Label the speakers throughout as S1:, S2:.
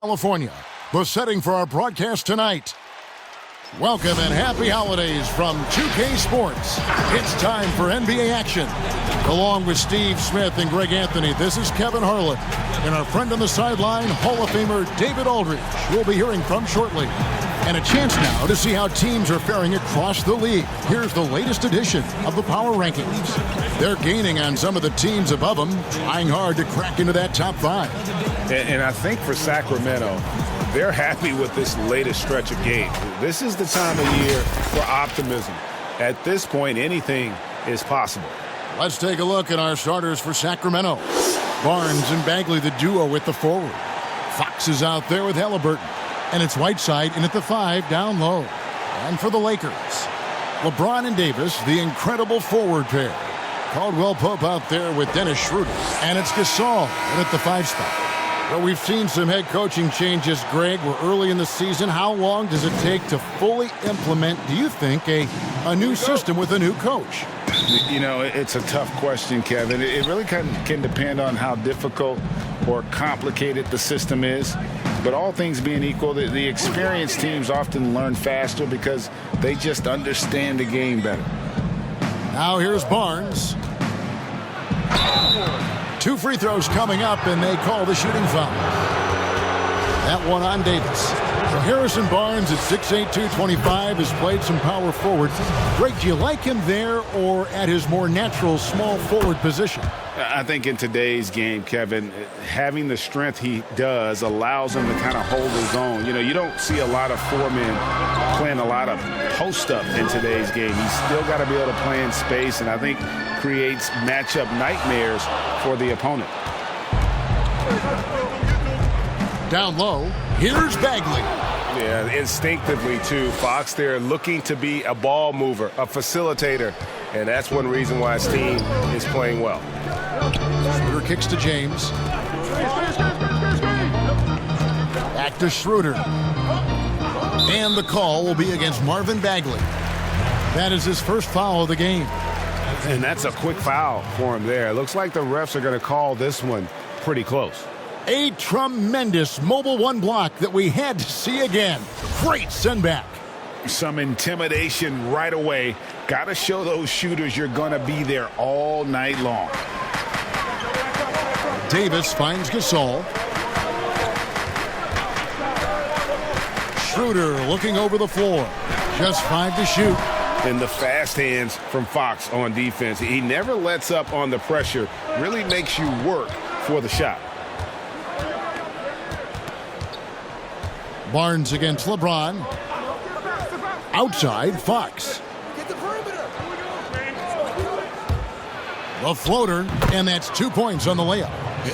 S1: California, the setting for our broadcast tonight. Welcome and happy holidays from 2K Sports. It's time for NBA action. Along with Steve Smith and Greg Anthony, this is Kevin Harlan. And our friend on the sideline, Hall of Famer David Aldridge, we'll be hearing from shortly. And a chance now to see how teams are faring across the league. Here's the latest edition of the Power Rankings. They're gaining on some of the teams above them, trying hard to crack into that top five.
S2: And I think for Sacramento, they're happy with this latest stretch of games. This is the time of year for optimism. At this point, anything is possible.
S1: Let's take a look at our starters for Sacramento. Barnes and Bagley, the duo with the forward. Fox is out there with Halliburton. And it's Whiteside in at the 5 down low. And for the Lakers, LeBron and Davis, the incredible forward pair. Caldwell Pope out there with Dennis Schroeder. And it's Gasol in at the 5 spot. Well, we've seen some head coaching changes, Greg. We're early in the season. How long does it take to fully implement, do you think, a new system with a new coach?
S2: You know, it's a tough question, Kevin. It really can depend on how difficult or complicated the system is. But all things being equal, the experienced teams often learn faster because they just understand the game better.
S1: Now here's Barnes. 2 free throws coming up, and they call the shooting foul. That one on Davis. So Harrison Barnes at 6'8", 225 has played some power forward. Greg, do you like him there or at his more natural small forward position?
S2: I think in today's game, Kevin, having the strength he does allows him to kind of hold his own. You know, you don't see a lot of 4 men playing a lot of post-up in today's game. He's still got to be able to play in space, and I think creates matchup nightmares for the opponent.
S1: Down low, here's Bagley.
S3: Yeah, instinctively, too. Fox there looking to be a ball mover, a facilitator, and that's one reason why his team is playing well.
S1: Schroeder kicks to James. Back to Schroeder. And the call will be against Marvin Bagley. That is his first foul of the game.
S2: And that's a quick foul for him there. It looks like the refs are going to call this one pretty close.
S1: A tremendous Mobile 1 block that we had to see again. Great send back.
S2: Some intimidation right away. Got to show those shooters you're going to be there all night long.
S1: Davis finds Gasol. Schroeder looking over the floor. Just 5 to shoot.
S2: And the fast hands from Fox on defense. He never lets up on the pressure. Really makes you work for the shot.
S1: Barnes against LeBron. Outside, Fox. The floater, and that's 2 points on the layup.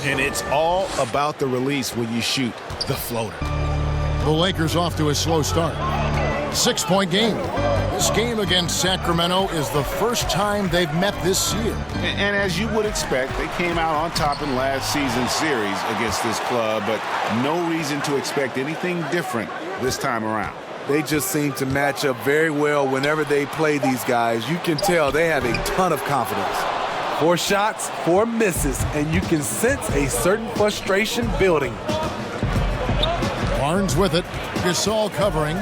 S2: And it's all about the release when you shoot the floater.
S1: The Lakers off to a slow start. 6-point game. This game against Sacramento is the first time they've met this year.
S2: And as you would expect, they came out on top in last season's series against this club, but no reason to expect anything different this time around.
S4: They just seem to match up very well whenever they play these guys. You can tell they have a ton of confidence. 4 shots, 4 misses, and you can sense a certain frustration building.
S1: Barnes with it. Gasol covering.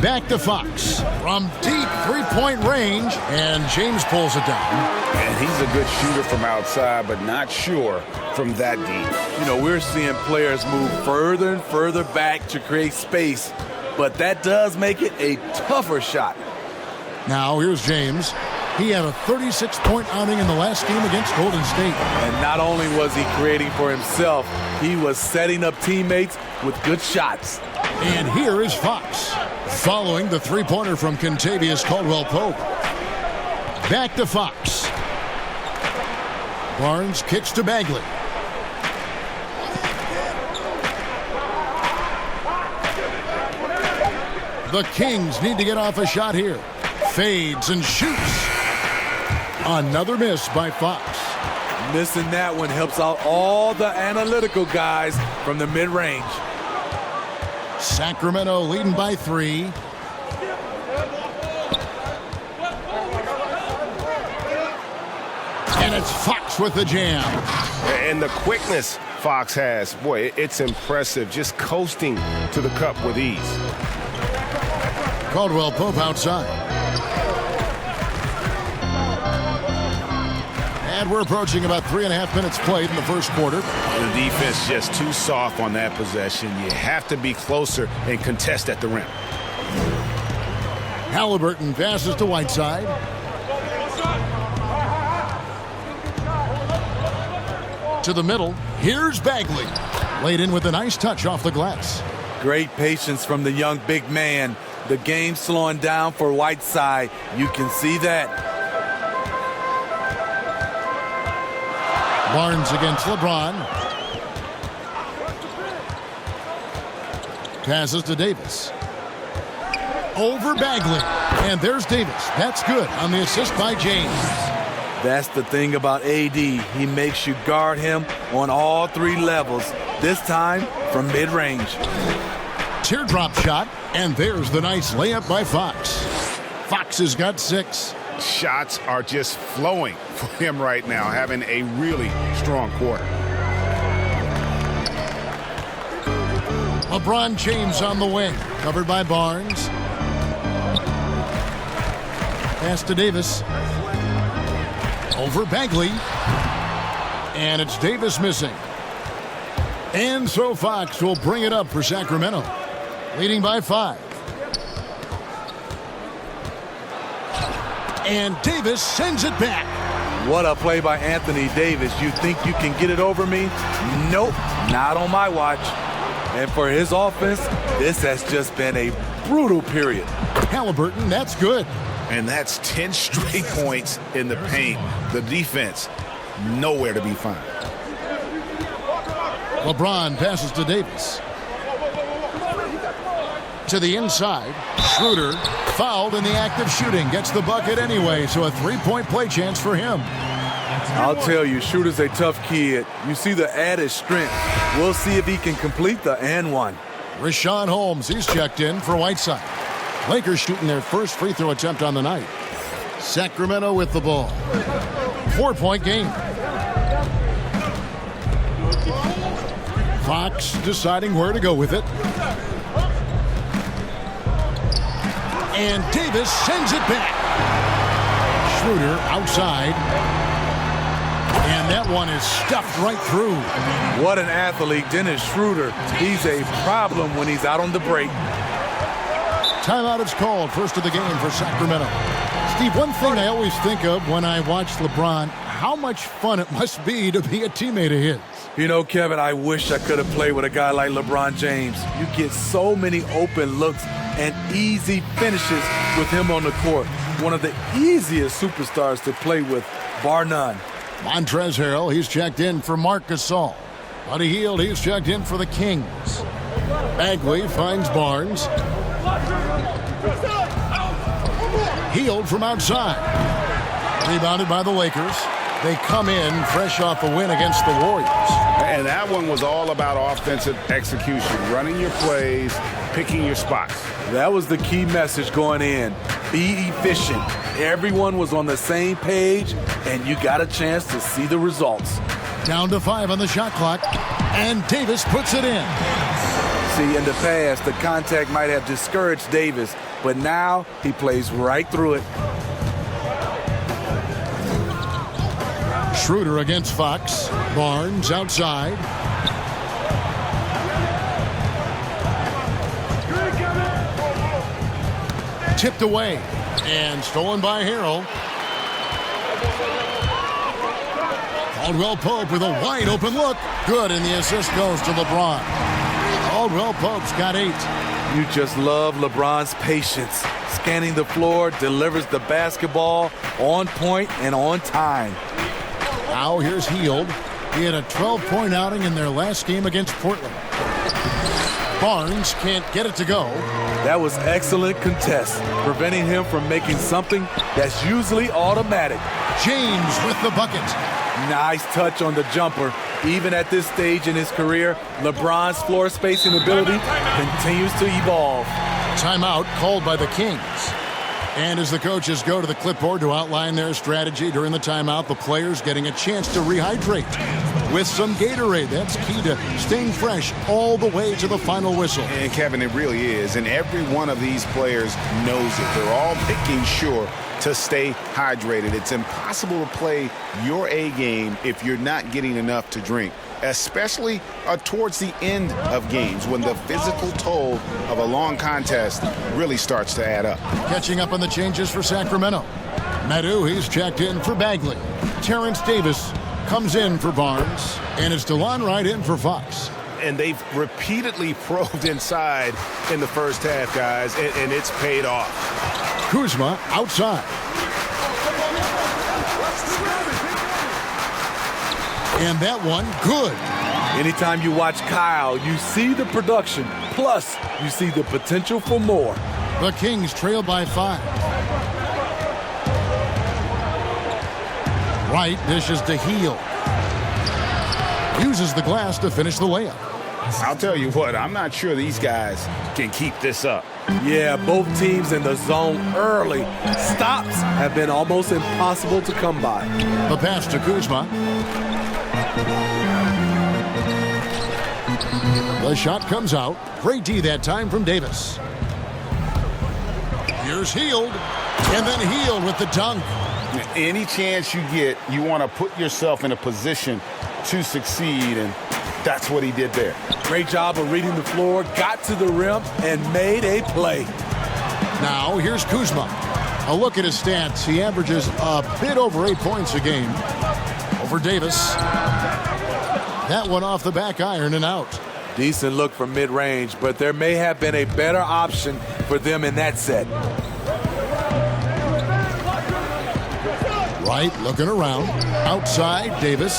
S1: Back to Fox from deep 3-point range, and James pulls it down.
S2: And he's a good shooter from outside, but not sure from that deep.
S4: You know, we're seeing players move further and further back to create space, but that does make it a tougher shot.
S1: Now here's James. He had a 36-point outing in the last game against Golden State.
S4: And not only was he creating for himself, he was setting up teammates with good shots.
S1: And here is Fox, following the 3-pointer from Kentavious Caldwell-Pope. Back to Fox. Barnes kicks to Bagley. The Kings need to get off a shot here. Fades and shoots. Another miss by Fox.
S4: Missing that one helps out all the analytical guys from the mid-range.
S1: Sacramento leading by 3. And it's Fox with the jam.
S3: And the quickness Fox has. Boy, it's impressive. Just coasting to the cup with ease.
S1: Caldwell Pope outside. And we're approaching about 3.5 minutes played in the first quarter.
S2: The defense just too soft on that possession. You have to be closer and contest at the rim.
S1: Halliburton passes to Whiteside. To the middle. Here's Bagley. Laid in with a nice touch off the glass.
S4: Great patience from the young big man. The game slowing down for Whiteside. You can see that.
S1: Barnes against LeBron. Passes to Davis. Over Bagley. And there's Davis. That's good on the assist by James.
S4: That's the thing about AD. He makes you guard him on all three levels. This time from mid-range.
S1: Teardrop shot. And there's the nice layup by Fox. Fox has got 6.
S2: Shots are just flowing for him right now, having a really strong quarter.
S1: LeBron James on the wing, covered by Barnes. Pass to Davis. Over Bagley. And it's Davis missing. And so Fox will bring it up for Sacramento, leading by 5. And Davis sends it back.
S4: What a play by Anthony Davis. You think you can get it over me? Nope, not on my watch. And for his offense, this has just been a brutal period.
S1: Halliburton, that's good.
S2: And that's 10 straight points in the paint. The defense, nowhere to be found.
S1: LeBron passes to Davis. To the inside. Schroeder, fouled in the act of shooting, gets the bucket anyway, so a 3-point play chance for him.
S4: I'll tell you, Schroeder's a tough kid. You see the added strength. We'll see if he can complete the and one.
S1: Rashawn Holmes, he's checked in for Whiteside. Lakers shooting their first free throw attempt on the night. Sacramento with the ball. 4-point game. Fox deciding where to go with it. And Davis sends it back. Schroeder outside. And that one is stuffed right through.
S4: What an athlete, Dennis Schroeder. He's a problem when he's out on the break.
S1: Timeout is called, first of the game for Sacramento. Steve, one thing I always think of when I watch LeBron, how much fun it must be to be a teammate of his.
S4: You know, Kevin, I wish I could have played with a guy like LeBron James. You get so many open looks and easy finishes with him on the court. One of the easiest superstars to play with, bar none.
S1: Montrezl Harrell, he's checked in for Marc Gasol. Buddy Hield, he's checked in for the Kings. Bagley finds Barnes. Hield from outside. Rebounded by the Lakers. They come in fresh off a win against the Warriors.
S2: And that one was all about offensive execution, running your plays, picking your spots.
S4: That was the key message going in. Be efficient. Everyone was on the same page, and you got a chance to see the results.
S1: Down to 5 on the shot clock, and Davis puts it in.
S4: See, in the past, the contact might have discouraged Davis, but now he plays right through it.
S1: Schroeder against Fox. Barnes outside. Tipped away and stolen by Harrell. Caldwell Pope with a wide open look. Good, and the assist goes to LeBron. Caldwell Pope's got 8.
S4: You just love LeBron's patience. Scanning the floor, delivers the basketball on point and on time.
S1: Now here's Hield. He had a 12-point outing in their last game against Portland. Barnes can't get it to go.
S4: That was excellent contest, preventing him from making something that's usually automatic.
S1: James with the bucket.
S4: Nice touch on the jumper. Even at this stage in his career, LeBron's floor spacing ability continues to evolve.
S1: Timeout called by the Kings. And as the coaches go to the clipboard to outline their strategy during the timeout, the players getting a chance to rehydrate. with some Gatorade. That's key to staying fresh all the way to the final whistle.
S2: And Kevin, it really is. And every one of these players knows it. They're all making sure to stay hydrated. It's impossible to play your A game if you're not getting enough to drink, especially towards the end of games when the physical toll of a long contest really starts to add up.
S1: Catching up on the changes for Sacramento. Meadow, he's checked in for Bagley. Terrence Davis comes in for Barnes. And it's DeLon Wright in for Fox.
S3: And they've repeatedly probed inside in the first half, guys, and it's paid off.
S1: Kuzma outside. And that one good.
S4: Anytime you watch Kyle, you see the production, plus you see the potential for more.
S1: The Kings trail by 5. Wright dishes to Heel. Uses the glass to finish the layup.
S2: I'll tell you what, I'm not sure these guys can keep this up.
S4: Yeah, both teams in the zone early. Stops have been almost impossible to come by.
S1: The pass to Kuzma. The shot comes out. Great D that time from Davis. Here's Hield. And then Hield with the dunk.
S2: Any chance you get, you want to put yourself in a position to succeed, and that's what he did there.
S4: Great job of reading the floor, got to the rim, and made a play.
S1: Now, here's Kuzma. A look at his stats. He averages a bit over 8 points a game. Over Davis. That one off the back iron and out.
S4: Decent look from mid-range, but there may have been a better option for them in that set.
S1: Wright looking around. Outside, Davis.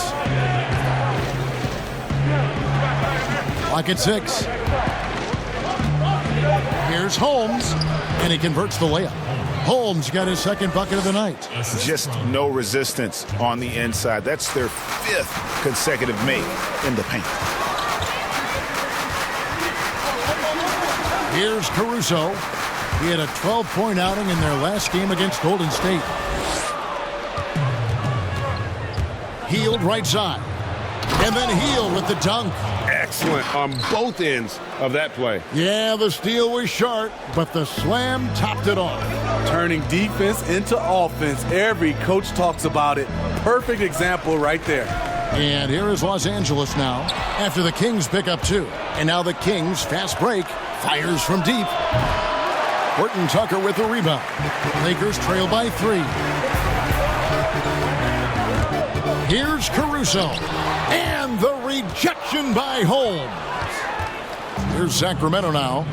S1: Clock at 6. Here's Holmes, and he converts the layup. Holmes got his second bucket of the night.
S2: Just no resistance on the inside. That's their 5th consecutive make in the paint.
S1: Here's Caruso. He had a 12-point outing in their last game against Golden State. Hield right side. And then Hield with the dunk.
S3: Excellent on both ends of that play.
S1: Yeah, the steal was short, but the slam topped it off.
S4: Turning defense into offense. Every coach talks about it. Perfect example right there.
S1: And here is Los Angeles now after the Kings pick up 2. And now the Kings, fast break, fires from deep. Horton Tucker with the rebound. Lakers trail by 3. Here's Caruso. And the rejection by Holmes. Here's Sacramento now.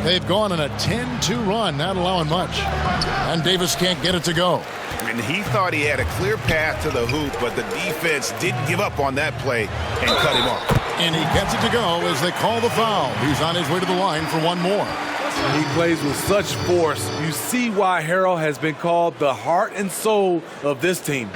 S1: They've gone on a 10-2 run, not allowing much. And Davis can't get it to go.
S2: And he thought he had a clear path to the hoop, but the defense didn't give up on that play and cut him off.
S1: And he gets it to go as they call the foul. He's on his way to the line for one more.
S4: He plays with such force. You see why Harrell has been called the heart and soul of this team.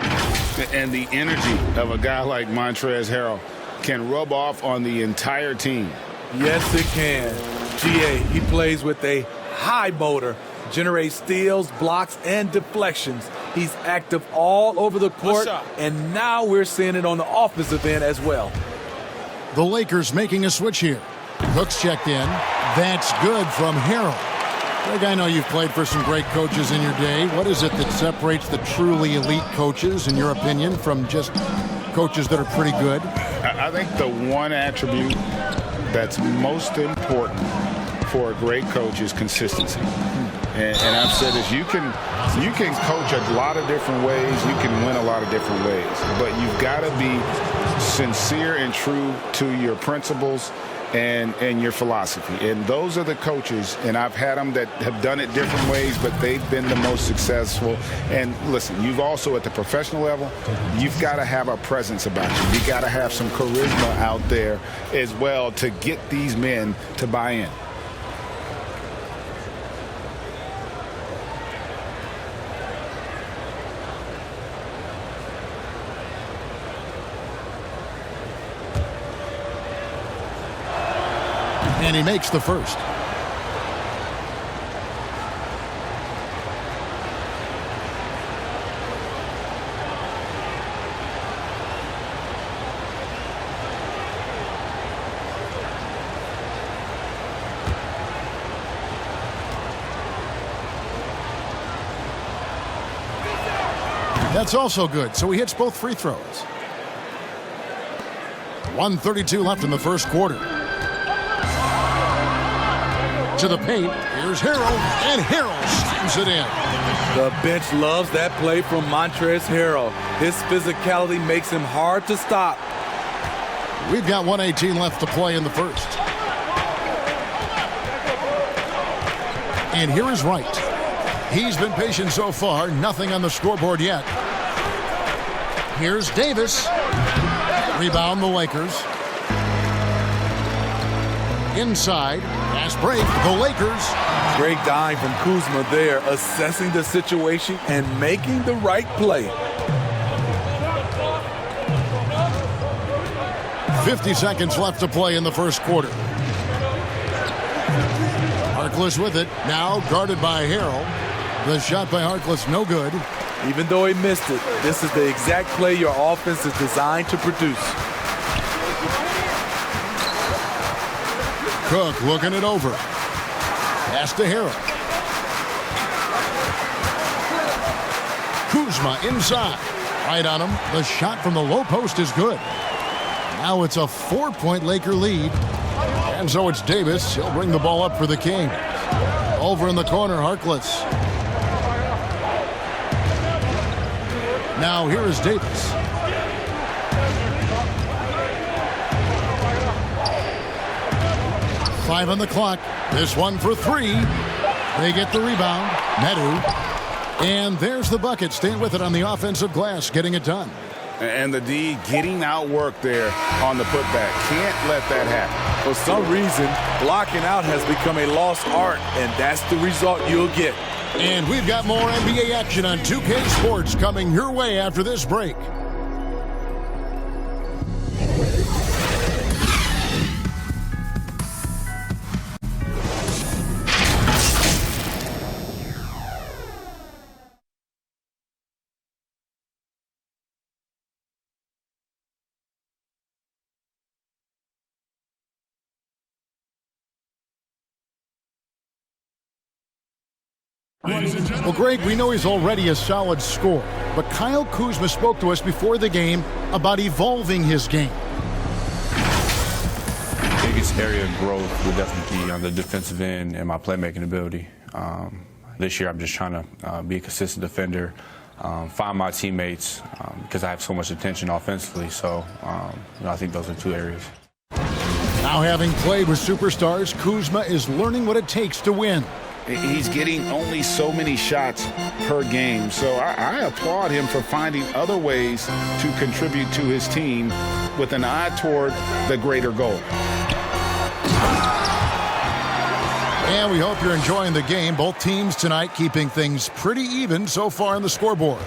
S2: And the energy of a guy like Montrezl Harrell can rub off on the entire team.
S4: Yes, it can. GA, he plays with a high motor, generates steals, blocks, and deflections. He's active all over the court, and now we're seeing it on the offensive end as well.
S1: The Lakers making a switch here. Hooks checked in. That's good from Harrell. Greg, I know you've played for some great coaches in your day. What is it that separates the truly elite coaches, in your opinion, from just coaches that are pretty good?
S2: I think the one attribute that's most important for a great coach is consistency. And I've said this, you can coach a lot of different ways, you can win a lot of different ways, but you've got to be sincere and true to your principles and your philosophy. And those are the coaches, and I've had them that have done it different ways, but they've been the most successful. And listen, you've also, at the professional level, you've got to have a presence about you. You got to have some charisma out there as well to get these men to buy in.
S1: And he makes the first. That's also good, so he hits both free throws. 1:32 left in the first quarter. To the paint, here's Harrell, and Harrell slams it in.
S4: The bench loves that play from Montrezl Harrell. His physicality makes him hard to stop.
S1: We've got 1:18 left to play in the first. And here is Wright. He's been patient so far, nothing on the scoreboard yet. Here's Davis. Rebound the Lakers. Inside, fast break, the Lakers.
S4: Great dime from Kuzma there, assessing the situation and making the right play.
S1: 50 seconds left to play in the first quarter. Harkless with it, now guarded by Harrell. The shot by Harkless, no good.
S4: Even though he missed it, this is the exact play your offense is designed to produce.
S1: Cook looking it over. Pass to Harrell. Kuzma inside. Right on him. The shot from the low post is good. Now it's a 4-point Laker lead. And so it's Davis. He'll bring the ball up for the Kings. Over in the corner, Harkless. Now here is Davis. Five on the clock. This one for three. They get the rebound. Medu. And there's the bucket. Staying with it on the offensive glass, getting it done.
S2: And the D getting outworked there on the putback. Can't let that happen.
S4: For some reason, blocking out has become a lost art, and that's the result you'll get.
S1: And we've got more NBA action on 2K Sports coming your way after this break. Well, Greg, we know he's already a solid scorer, but Kyle Kuzma spoke to us before the game about evolving his game.
S5: Biggest area of growth would definitely be on the defensive end and my playmaking ability. This year, I'm just trying to be a consistent defender, find my teammates because I have so much attention offensively. So I think those are two areas.
S1: Now, having played with superstars, Kuzma is learning what it takes to win.
S2: He's getting only so many shots per game, so I applaud him for finding other ways to contribute to his team with an eye toward the greater goal.
S1: And we hope you're enjoying the game. Both teams tonight keeping things pretty even so far on the scoreboard.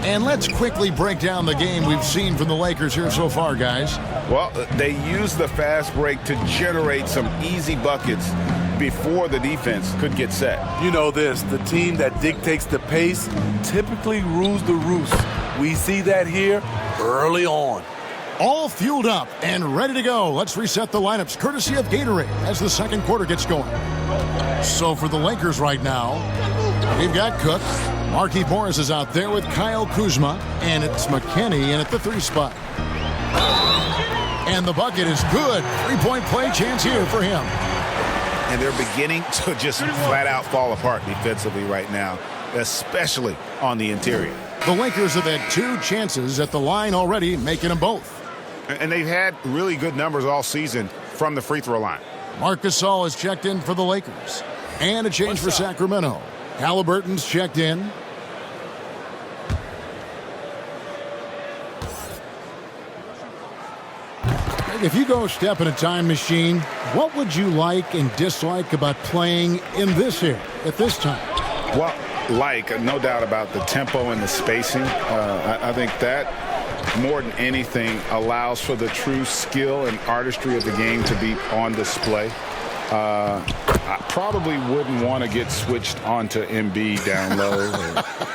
S1: And let's quickly break down the game we've seen from the Lakers here so far, guys.
S2: Well, they used the fast break to generate some easy buckets before the defense could get set.
S4: You know this, the team that dictates the pace typically rules the roost. We see that here early on.
S1: All fueled up and ready to go. Let's reset the lineups courtesy of Gatorade as the second quarter gets going. So for the Lakers right now, we've got Cook. Markieff Morris is out there with Kyle Kuzma, and it's McKinney in at the 3 spot. And the bucket is good. 3-point play chance here for him.
S2: And they're beginning to just flat out fall apart defensively right now, especially on the interior.
S1: The Lakers have had 2 chances at the line already, making them both.
S2: And they've had really good numbers all season from the free throw line.
S1: Marc Gasol has checked in for the Lakers. And a change for Sacramento. Halliburton's checked in. If you go step in a time machine, what would you like and dislike about playing in this era at this time?
S2: Well, no doubt about the tempo and the spacing. I think that more than anything allows for the true skill and artistry of the game to be on display. I probably wouldn't want to get switched onto Embiid down low.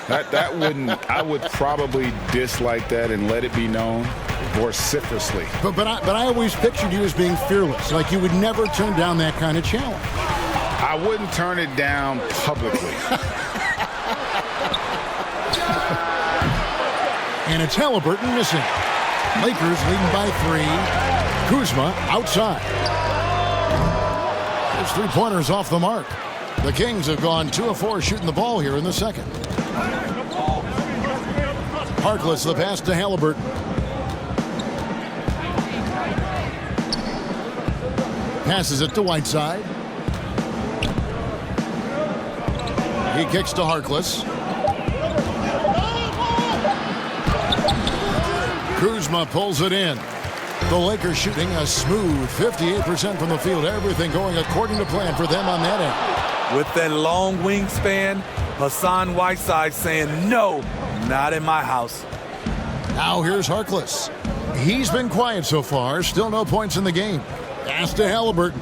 S2: That wouldn't. I would probably dislike that and let it be known vociferously.
S1: But I always pictured you as being fearless, like you would never turn down that kind of challenge.
S2: I wouldn't turn it down publicly.
S1: And it's Halliburton missing. Lakers leading by 3. Kuzma outside. His three-pointers off the mark. The Kings have gone 2 of 4 shooting the ball here in the second. Harkless the pass to Halliburton. Passes it to Whiteside. He kicks to Harkless. Kuzma pulls it in. The Lakers shooting a smooth 58% from the field. Everything going according to plan for them on that end.
S4: With that long wingspan, Hassan Whiteside saying, no, not in my house.
S1: Now here's Harkless. He's been quiet so far. Still no points in the game. Pass to Halliburton.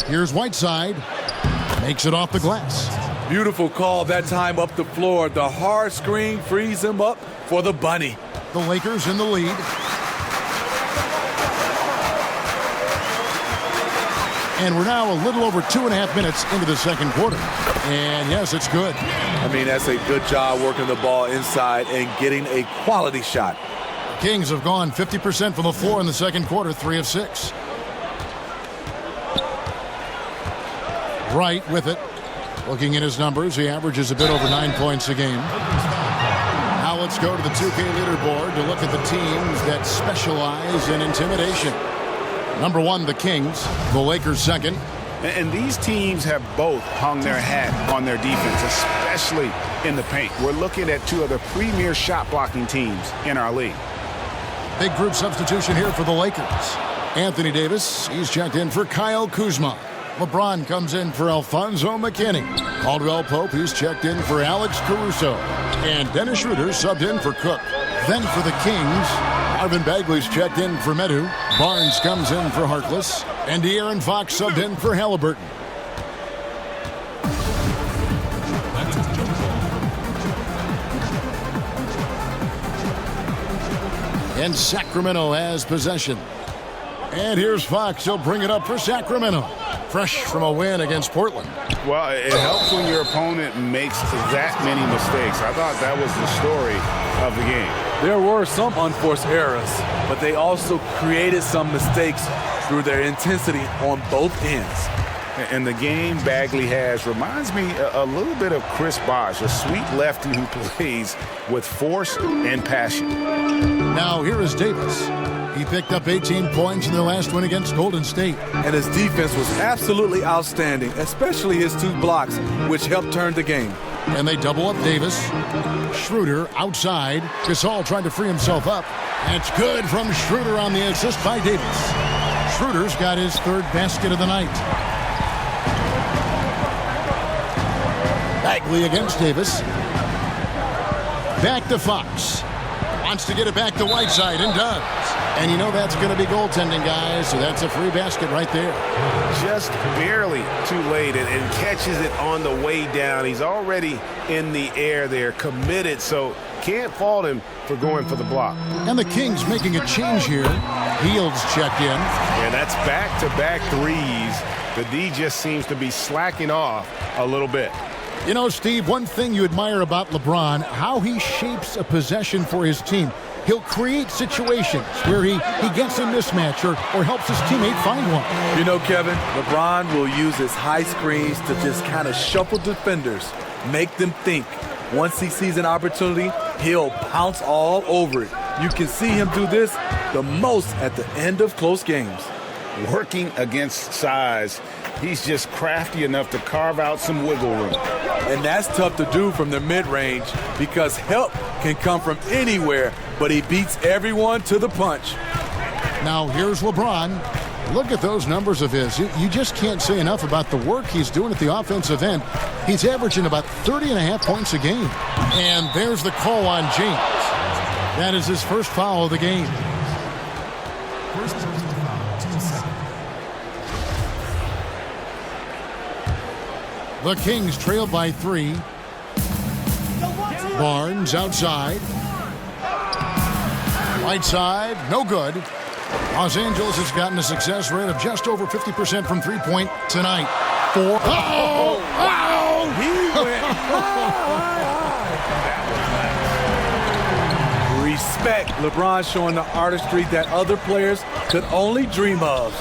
S1: Here's Whiteside. Makes it off the glass.
S4: Beautiful call that time up the floor. The hard screen frees him up for the bunny.
S1: The Lakers in the lead. And we're now a little over 2.5 minutes into the second quarter. And yes, it's good.
S4: I mean, that's a good job working the ball inside and getting a quality shot.
S1: Kings have gone 50% from the floor in the second quarter, 3 of 6. Wright with it. Looking at his numbers, he averages a bit over 9 points a game. Now let's go to the 2K leaderboard to look at the teams that specialize in intimidation. Number 1, the Kings. The Lakers second.
S2: And these teams have both hung their hat on their defense, especially in the paint. We're looking at 2 of the premier shot blocking teams in our league.
S1: Big group substitution here for the Lakers. Anthony Davis, he's checked in for Kyle Kuzma. LeBron comes in for Alfonso McKinney. Caldwell Pope, he's checked in for Alex Caruso. And Dennis Schroeder subbed in for Cook. Then for the Kings, Marvin Bagley's checked in for Medu. Barnes comes in for Harkless. And De'Aaron Fox subbed in for Halliburton. And Sacramento has possession. And here's Fox. He'll bring it up for Sacramento. Fresh from a win against Portland.
S2: Well, it helps when your opponent makes that many mistakes. I thought that was the story of the game.
S4: There were some unforced errors, but they also created some mistakes through their intensity on both ends.
S2: And the game Bagley has reminds me a little bit of Chris Bosh, a sweet lefty who plays with force and passion.
S1: Now here is Davis. He picked up 18 points in their last win against Golden State.
S4: And his defense was absolutely outstanding, especially his 2 blocks, which helped turn the game.
S1: And they double up Davis. Schroeder outside. Gasol trying to free himself up. That's good from Schroeder on the assist by Davis. Schroeder's got his 3rd basket of the night. Bagley against Davis. Back to Fox. Wants to get it back to Whiteside and does. And you know that's going to be goaltending, guys, so that's a free basket right there.
S2: Just barely too late and catches it on the way down. He's already in the air there, committed, so can't fault him for going for the block.
S1: And the Kings making a change here. Heald's checked in.
S3: Yeah, that's back-to-back threes. The D just seems to be slacking off a little bit.
S1: You know, Steve, one thing you admire about LeBron, how he shapes a possession for his team. He'll create situations where he gets a mismatch or helps his teammate find one.
S4: You know, Kevin, LeBron will use his high screens to just kind of shuffle defenders, make them think. Once he sees an opportunity, he'll pounce all over it. You can see him do this the most at the end of close games.
S2: Working against size, he's just crafty enough to carve out some wiggle room.
S4: And that's tough to do from the mid-range because help can come from anywhere, but he beats everyone to the punch.
S1: Now here's LeBron. Look at those numbers of his. You just can't say enough about the work he's doing at the offensive end. He's averaging about 30.5 points a game. And there's the call on James. That is his first foul of the game. The Kings trail by 3. Barnes outside. Whiteside, no good. Los Angeles has gotten a success rate of just over 50% from three-point tonight. 4.
S4: He went high. respect. LeBron showing the artistry that other players could only dream of.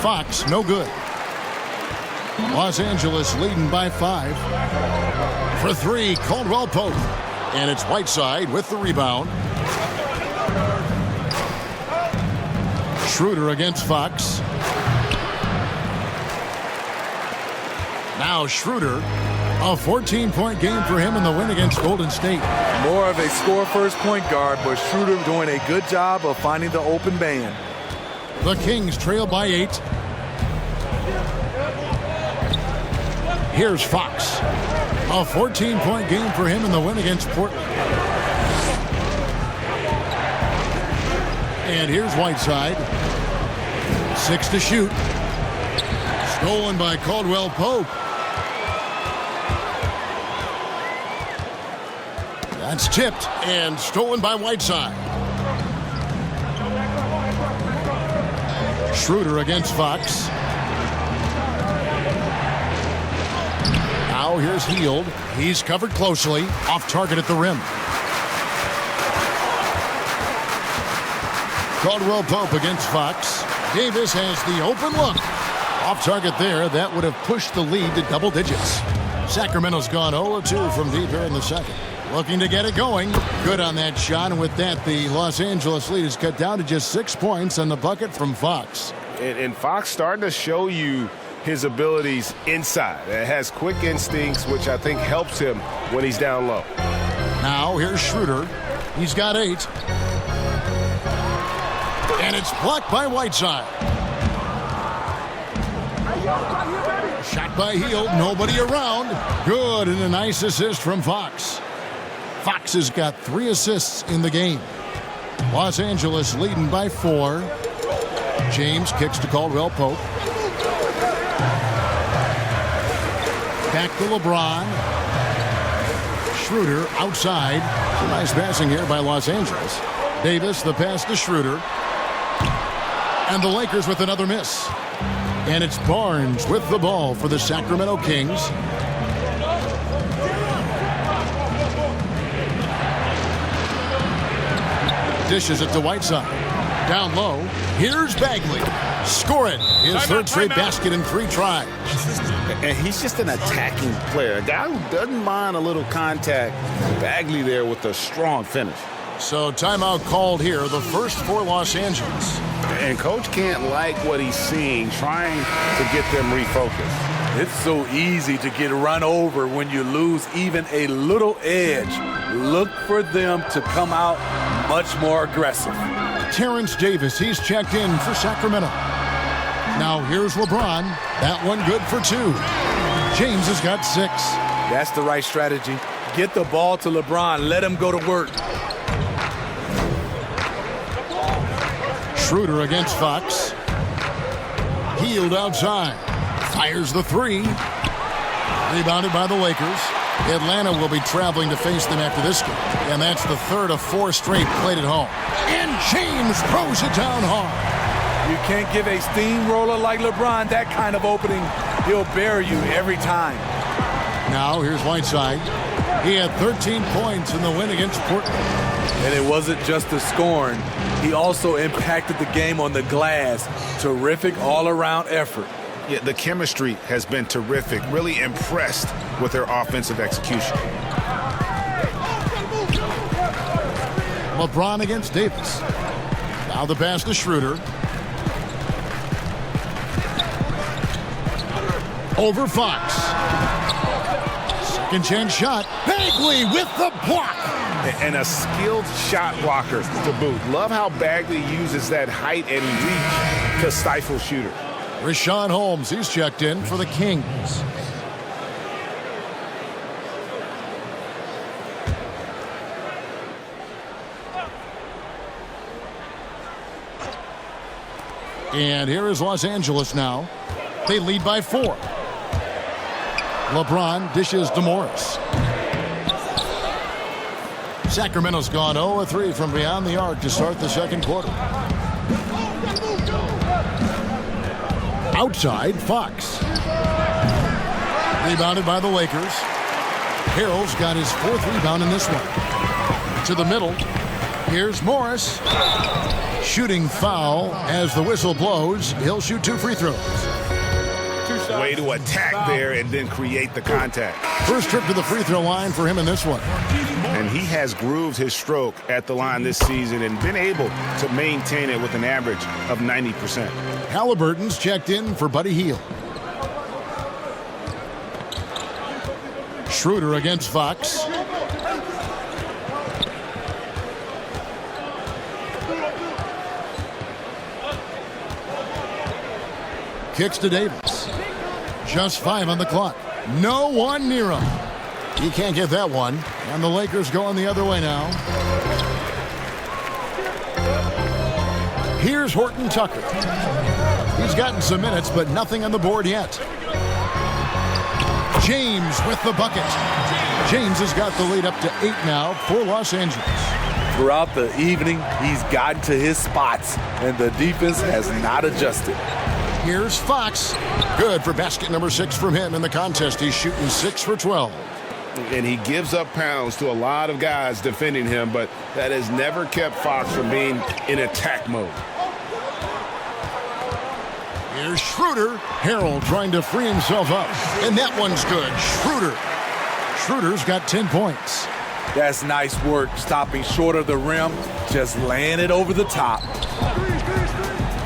S1: Fox, no good. Los Angeles leading by 5. For 3, Caldwell Pope. And it's Whiteside with the rebound. Schroeder against Fox. Now Schroeder. A 14-point game for him in the win against Golden State.
S4: More of a score-first point guard, but Schroeder doing a good job of finding the open man.
S1: The Kings trail by 8. Here's Fox. A 14-point game for him in the win against Portland. And here's Whiteside. 6 to shoot. Stolen by Caldwell Pope. That's tipped and stolen by Whiteside. Schroeder against Fox. Now here's Hield. He's covered closely. Off target at the rim. Caldwell Pope against Fox. Davis has the open look. Off target there. That would have pushed the lead to double digits. Sacramento's gone 0-2 from deep here in the second. Looking to get it going. Good on that shot. And with that, the Los Angeles lead is cut down to just 6 points on the bucket from Fox.
S3: And Fox starting to show you his abilities inside. It has quick instincts, which I think helps him when he's down low.
S1: Now here's Schroeder. He's got 8. And it's blocked by Whiteside. Shot by Hield. Nobody around. Good, and a nice assist from Fox. Fox has got 3 assists in the game. Los Angeles leading by 4. James kicks to Caldwell Pope. Back to LeBron. Schroeder outside. Some nice passing here by Los Angeles. Davis, the pass to Schroeder. And the Lakers with another miss. And it's Barnes with the ball for the Sacramento Kings. Dishes it to Whiteside. Down low. Here's Bagley. Score it. His third straight basket in 3 tries.
S2: And he's just an attacking player. A guy who doesn't mind a little contact. Bagley there with a strong finish.
S1: So timeout called here. The first for Los Angeles.
S2: And coach can't like what he's seeing, trying to get them refocused.
S4: It's so easy to get run over when you lose even a little edge. Look for them to come out much more aggressive.
S1: Terrence Davis, he's checked in for Sacramento. Now here's LeBron. That one good for 2. James has got 6.
S4: That's the right strategy. Get the ball to LeBron. Let him go to work.
S1: Schroeder against Fox. Hield outside. Fires the 3. Rebounded by the Lakers. Atlanta will be traveling to face them after this game. And that's the third of 4 straight played at home. And James throws it down hard.
S4: You can't give a steamroller like LeBron that kind of opening. He'll bury you every time.
S1: Now here's Whiteside. He had 13 points in the win against Portland.
S4: And it wasn't just the scoring. He also impacted the game on the glass. Terrific all-around effort.
S2: Yeah, the chemistry has been terrific. Really impressed with their offensive execution.
S1: LeBron against Davis. Now the pass to Schroeder. Over Fox. Second chance shot. Bagley with the block.
S2: And a skilled shot blocker to boot. Love how Bagley uses that height and reach to stifle shooters.
S1: Richaun Holmes, he's checked in for the Kings. And here is Los Angeles now. They lead by 4. LeBron dishes to Morris. Sacramento's gone 0-3 from beyond the arc to start the second quarter. Outside, Fox. Rebounded by the Lakers. Harrell's got his 4th rebound in this one. To the middle. Here's Morris. Shooting foul as the whistle blows. He'll shoot 2 free throws.
S2: Way to attack there and then create the contact.
S1: First trip to the free throw line for him in this one.
S2: And he has grooved his stroke at the line this season and been able to maintain it with an average of 90%.
S1: Halliburton's checked in for Buddy Hield. Schroeder against Fox. Kicks to Davis. Just 5 on the clock. No one near him. He can't get that one. And the Lakers going the other way now. Here's Horton Tucker. He's gotten some minutes, but nothing on the board yet. James with the bucket. James has got the lead up to 8 now for Los Angeles.
S4: Throughout the evening, he's gotten to his spots, and the defense has not adjusted.
S1: Here's Fox. Good for basket number 6 from him in the contest. He's shooting 6 for 12.
S2: And he gives up pounds to a lot of guys defending him, but that has never kept Fox from being in attack mode.
S1: Here's Schroeder. Harrell trying to free himself up. And that one's good. Schroeder's got 10 points.
S4: That's nice work, stopping short of the rim, just laying it over the top.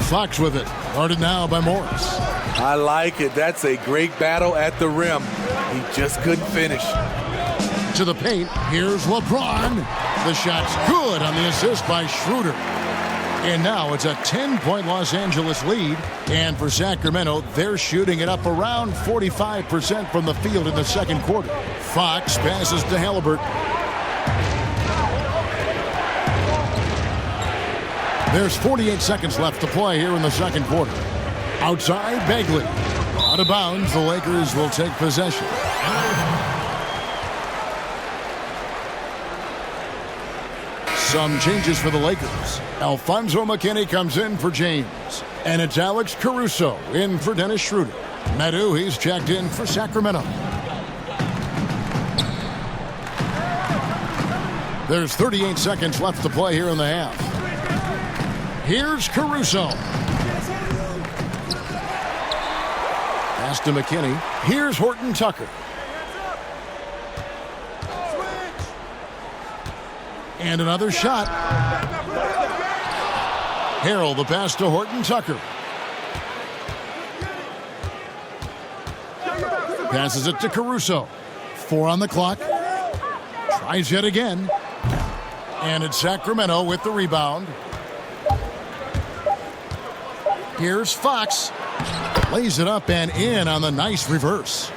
S1: Fox with it. Guarded now by Morris.
S4: I like it. That's a great battle at the rim. He just couldn't finish.
S1: To the paint. Here's LeBron. The shot's good on the assist by Schroeder. And now it's a 10-point Los Angeles lead. And for Sacramento, they're shooting it up around 45% from the field in the second quarter. Fox passes to Halliburton. There's 48 seconds left to play here in the second quarter. Outside, Bagley. Out of bounds, the Lakers will take possession. Some changes for the Lakers. Alfonso McKinney comes in for James. And it's Alex Caruso in for Dennis Schroeder. Medu, he's checked in for Sacramento. There's 38 seconds left to play here in the half. Here's Caruso. Pass to McKinney. Here's Horton Tucker. And another shot. Harrell the pass to Horton Tucker. Passes it to Caruso. 4 on the clock. Tries yet again. And it's Sacramento with the rebound. Here's Fox. Lays it up and in on the nice reverse.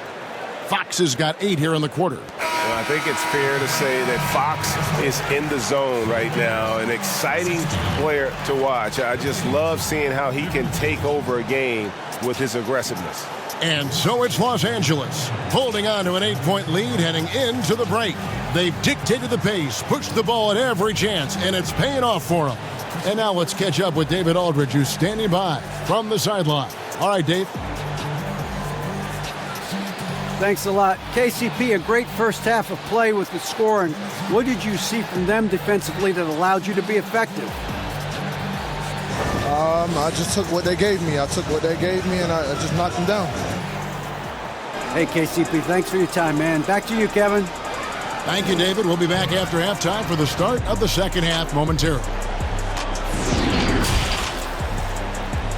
S1: Fox has got 8 here in the quarter.
S3: Well, I think it's fair to say that Fox is in the zone right now. An exciting player to watch. I just love seeing how he can take over a game with his aggressiveness.
S1: And so it's Los Angeles, holding on to an 8-point lead heading into the break. They've dictated the pace, pushed the ball at every chance, and it's paying off for them. And now let's catch up with David Aldridge, who's standing by from the sideline. All right, Dave.
S6: Thanks a lot. KCP, a great first half of play with the scoring. What did you see from them defensively that allowed you to be effective?
S7: I just took what they gave me. I took what they gave me, and I just knocked them down.
S6: Hey, KCP, thanks for your time, man. Back to you, Kevin.
S1: Thank you, David. We'll be back after halftime for the start of the second half momentarily.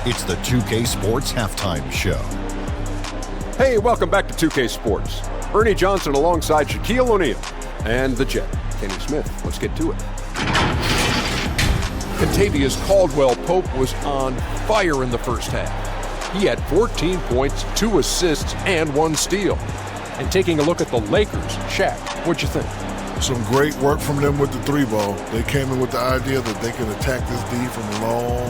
S8: It's the 2K Sports Halftime Show.
S9: Hey, welcome back to 2K Sports. Ernie Johnson alongside Shaquille O'Neal and the Jet, Kenny Smith. Let's get to it. Contavious Caldwell-Pope was on fire in the first half. He had 14 points, 2 assists, and 1 steal. And taking a look at the Lakers, Shaq, what'd you think?
S10: Some great work from them with the 3-ball. They came in with the idea that they could attack this D from long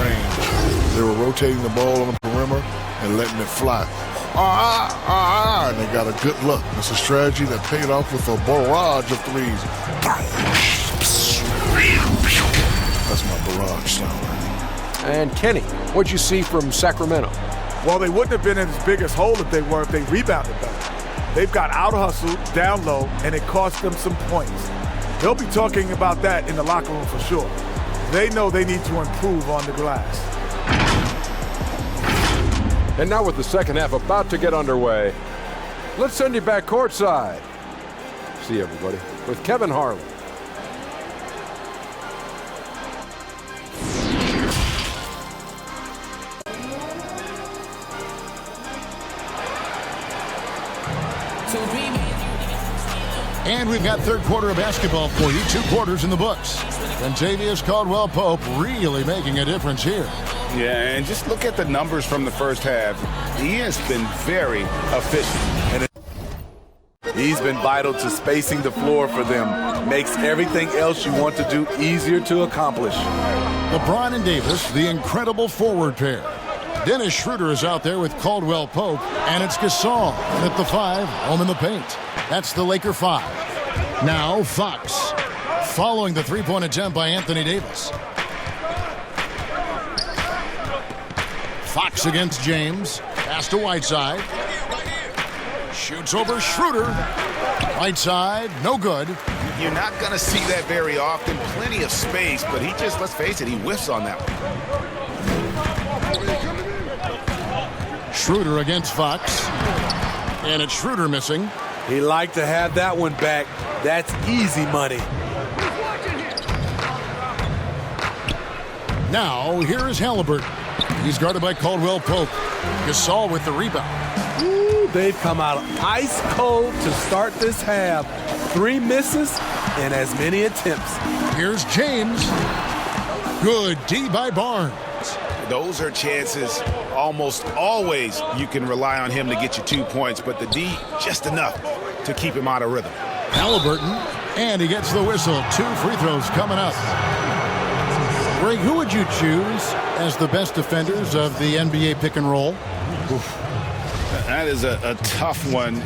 S10: range. They were rotating the ball on the perimeter and letting it fly. And they got a good look. It's a strategy that paid off with a barrage of threes. That's my barrage sound.
S9: And Kenny, what'd you see from Sacramento?
S11: Well, they wouldn't have been in as big as hole if they rebounded better. They've got out hustled, down low, and it cost them some points. They'll be talking about that in the locker room for sure. They know they need to improve on the glass.
S9: And now with the second half about to get underway, let's send you back courtside. See everybody with Kevin Harlan.
S1: And we've got third quarter of basketball for you. 2 quarters in the books. Kentavious Caldwell-Pope really making a difference here.
S2: Yeah, and just look at the numbers from the first half. He has been very efficient.
S4: And he's been vital to spacing the floor for them. Makes everything else you want to do easier to accomplish.
S1: LeBron and Davis, the incredible forward pair. Dennis Schroeder is out there with Caldwell-Pope, and it's Gasol at the 5, home in the paint. That's the Laker 5. Now Fox, following the three-point attempt by Anthony Davis. Fox against James, pass to Whiteside. Shoots over Schroeder. Whiteside, no good.
S2: You're not going to see that very often. Plenty of space, but he just, let's face it, he whiffs on that one.
S1: Schroeder against Fox. And it's Schroeder missing.
S4: He liked to have that one back. That's easy money.
S1: Now, here is Halliburton. He's guarded by Caldwell-Pope. Gasol with the rebound.
S4: Ooh, they've come out ice cold to start this half. 3 misses and as many attempts.
S1: Here's James. Good D by Barnes.
S2: Those are chances almost always you can rely on him to get you 2 points, but the D just enough to keep him out of rhythm.
S1: Halliburton, and he gets the whistle. 2 free throws coming up. Greg, who would you choose as the best defenders of the NBA pick and roll?
S2: Oof. That is a tough one.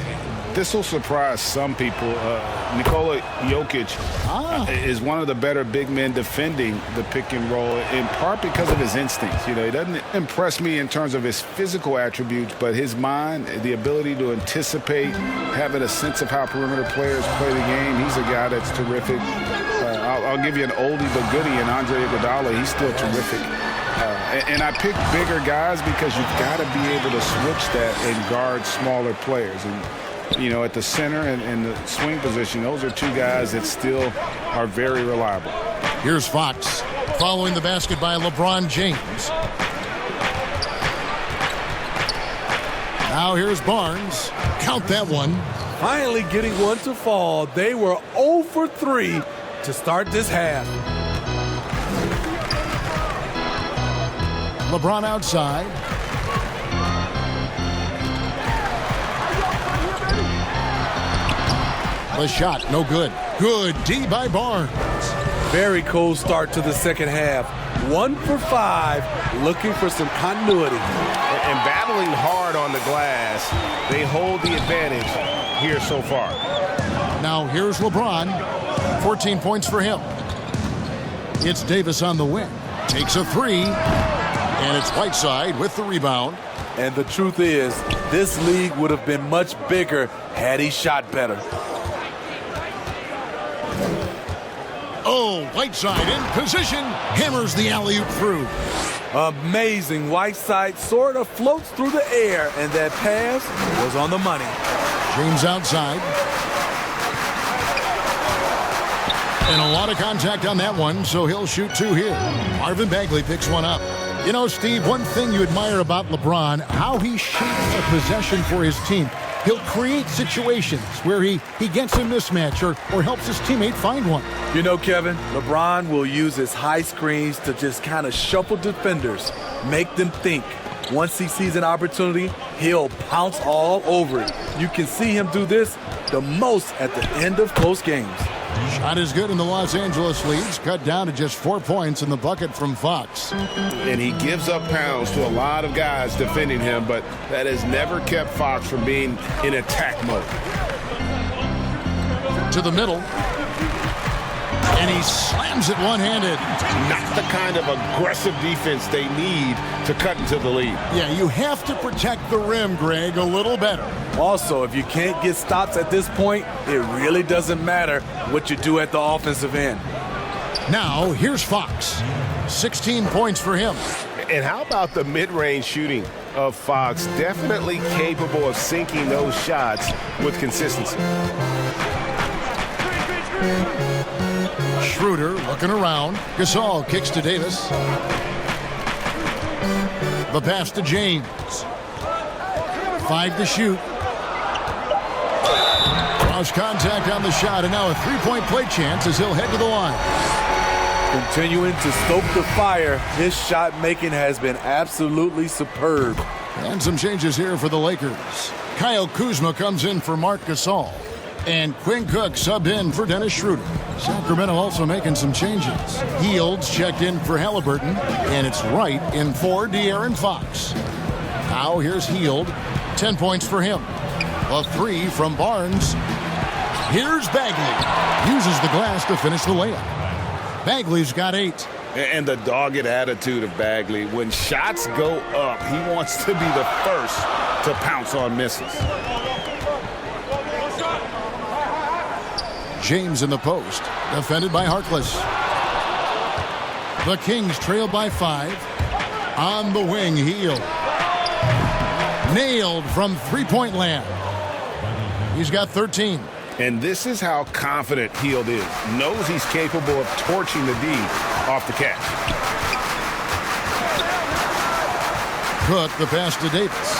S2: This will surprise some people. Nikola Jokic is one of the better big men defending the pick and roll, in part because of his instincts. You know, he doesn't impress me in terms of his physical attributes, but his mind, the ability to anticipate, having a sense of how perimeter players play the game. He's a guy that's terrific. I'll give you an oldie but goodie in Andre Iguodala. He's still terrific. And I pick bigger guys because you've got to be able to switch that and guard smaller players. And, you know, at the center and the swing position, those are 2 guys that still are very reliable.
S1: Here's Fox following the basket by LeBron James. Now here's Barnes. Count that one.
S4: Finally getting one to fall. They were 0 for 3 to start this half.
S1: LeBron outside. The shot, no good. Good D by Barnes.
S4: Very cold start to the second half. 1 for 5, looking for some continuity.
S3: And battling hard on the glass, they hold the advantage here so far.
S1: Now here's LeBron. 14 points for him. It's Davis on the wing. Takes a 3. And it's Whiteside with the rebound.
S4: And the truth is, this league would have been much bigger had he shot better.
S1: Oh, Whiteside in position. Hammers the alley-oop through.
S4: Amazing. Whiteside sort of floats through the air, and that pass was on the money.
S1: James outside. And a lot of contact on that one, so he'll shoot 2 here. Marvin Bagley picks one up. You know, Steve, one thing you admire about LeBron, how he shapes a possession for his team. He'll create situations where he gets a mismatch or helps his teammate find one.
S4: You know, Kevin, LeBron will use his high screens to just kind of shuffle defenders, make them think. Once he sees an opportunity, he'll pounce all over it. You can see him do this the most at the end of close games.
S1: Shot is good in the Los Angeles leads, cut down to just 4 points in the bucket from Fox.
S2: And he gives up pounds to a lot of guys defending him, but that has never kept Fox from being in attack mode.
S1: To the middle. And he slams it one-handed.
S2: Not the kind of aggressive defense they need to cut into the lead.
S1: Yeah, you have to protect the rim, Greg, a little better.
S4: Also, if you can't get stops at this point, it really doesn't matter what you do at the offensive end.
S1: Now, here's Fox. 16 points for him.
S3: And how about the mid-range shooting of Fox? Definitely capable of sinking those shots with consistency.
S1: Schroeder looking around. Gasol kicks to Davis. The pass to James. 5 to shoot. Lost contact on the shot, and now a three-point play chance as he'll head to the line.
S4: Continuing to stoke the fire, his shot making has been absolutely superb.
S1: And some changes here for the Lakers. Kyle Kuzma comes in for Marc Gasol. And Quinn Cook subbed in for Dennis Schroeder. Sacramento also making some changes. Hields checked in for Halliburton. And it's Wright in for De'Aaron Fox. Now here's Hield. 10 points for him. A 3 from Barnes. Here's Bagley. Uses the glass to finish the layup. Bagley's got 8.
S2: And the dogged attitude of Bagley. When shots go up, he wants to be the first to pounce on misses.
S1: James in the post, defended by Harkless. The Kings trail by 5. On the wing, Hield. Nailed from three-point land. He's got 13.
S2: And this is how confident Hield is. Knows he's capable of torching the D off the catch.
S1: Cook, the pass to Davis.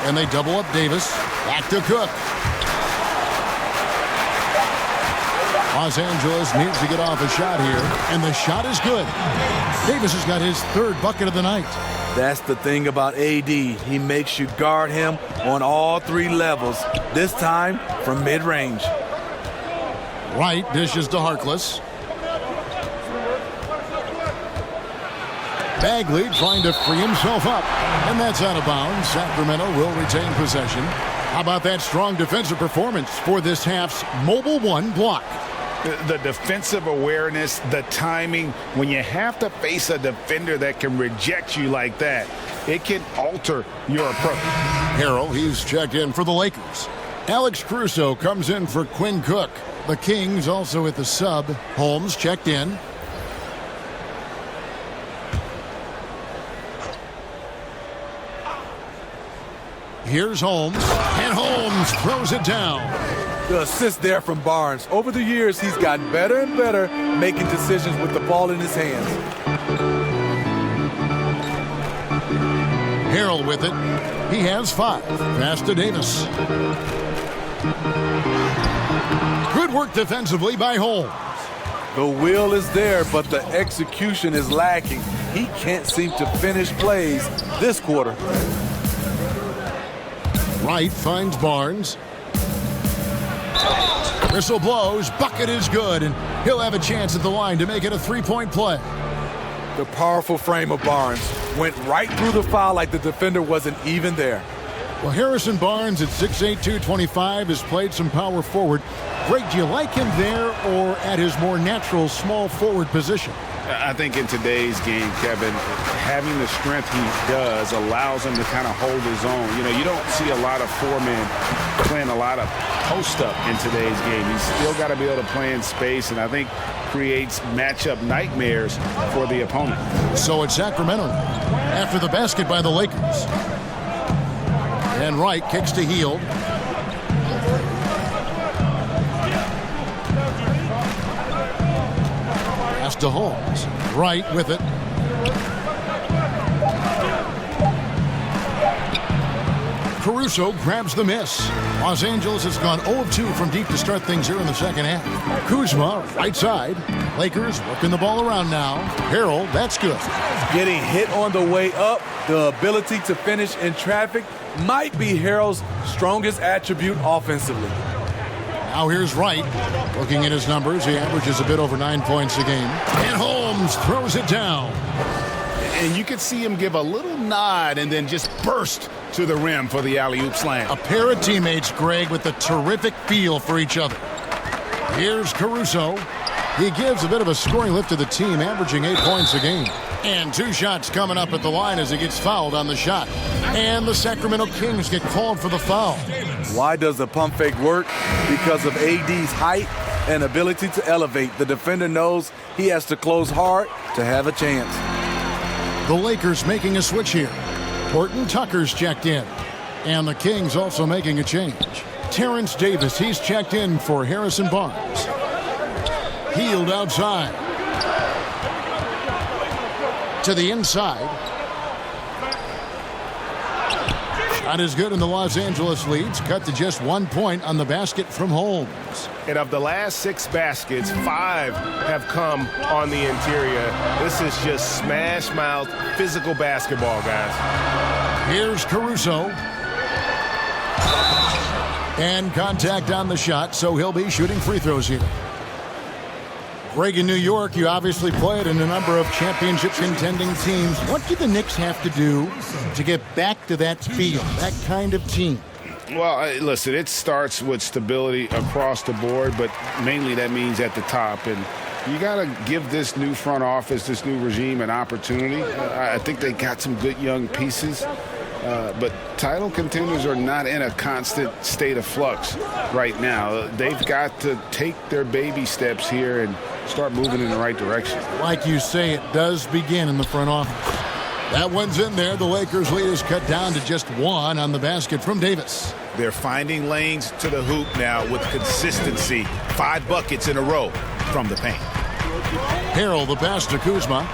S1: And they double up Davis. Back to Cook. Los Angeles needs to get off a shot here, and the shot is good. Davis has got his 3rd bucket of the night.
S4: That's the thing about AD. He makes you guard him on all 3 levels, this time from mid-range.
S1: Wright dishes to Harkless. Bagley trying to free himself up, and that's out of bounds. Sacramento will retain possession. How about that strong defensive performance for this half's Mobile 1 block?
S2: The defensive awareness, the timing, when you have to face a defender that can reject you like that, it can alter your approach.
S1: Harrell, he's checked in for the Lakers. Alex Caruso comes in for Quinn Cook. The Kings also at the sub. Holmes checked in. Here's Holmes, and Holmes throws it down.
S4: The assist there from Barnes. Over the years, he's gotten better and better making decisions with the ball in his hands.
S1: Harrell with it. He has 5. Pass to Davis. Good work defensively by Holmes.
S4: The will is there, but the execution is lacking. He can't seem to finish plays this quarter.
S1: Wright finds Barnes. Whistle blows. Bucket is good, and he'll have a chance at the line to make it a 3-point play.
S4: The powerful frame of Barnes went right through the foul like the defender wasn't even there.
S1: Well, Harrison Barnes at 6'8", 225 has played some power forward. Greg, do you like him there or at his more natural small forward position?
S2: I think in today's game, Kevin, having the strength he does allows him to kind of hold his own. You know, you don't see a lot of 4 men playing a lot of post-up in today's game. He's still got to be able to play in space, and I think creates matchup nightmares for the opponent.
S1: So it's Sacramento after the basket by the Lakers. And Wright kicks to Hield. Pass to Holmes. Wright with it. Caruso grabs the miss. Los Angeles has gone 0 of 2 from deep to start things here in the second half. Kuzma, right side. Lakers working the ball around now. Harrell, that's good.
S4: Getting hit on the way up, the ability to finish in traffic might be Harrell's strongest attribute offensively.
S1: Now here's Wright. Looking at his numbers, he averages a bit over 9 points a game. And Holmes throws it down.
S2: And you could see him give a little nod and then just burst to the rim for the alley-oop slam.
S1: A pair of teammates, Greg, with a terrific feel for each other. Here's Caruso. He gives a bit of a scoring lift to the team, averaging 8 points a game. And 2 shots coming up at the line as he gets fouled on the shot. And the Sacramento Kings get called for the foul.
S4: Why does the pump fake work? Because of AD's height and ability to elevate. The defender knows he has to close hard to have a chance.
S1: The Lakers making a switch here. Horton Tucker's checked in. And the Kings also making a change. Terrence Davis, he's checked in for Harrison Barnes. Healed outside. To the inside. Shot is good, and the Los Angeles leads cut to just 1 point on the basket from Holmes.
S3: And of the last 6 baskets, 5 have come on the interior. This is just smash-mouth physical basketball, guys.
S1: Here's Caruso. And contact on the shot, so he'll be shooting free throws here. Greg, in New York, you obviously played in a number of championship contending teams. What do the Knicks have to do to get back to that feel, that kind of team?
S2: Well, listen, it starts with stability across the board, but mainly that means at the top. And you got to give this new front office, this new regime, an opportunity. I think they got some good young pieces. But title contenders are not in a constant state of flux right now. They've got to take their baby steps here and start moving in the right direction.
S1: Like you say, it does begin in the front office. That one's in there. The Lakers' lead is cut down to just 1 on the basket from Davis.
S12: They're finding lanes to the hoop now with consistency. 5 buckets in a row from the paint.
S1: Harrell, the pass to Kuzma.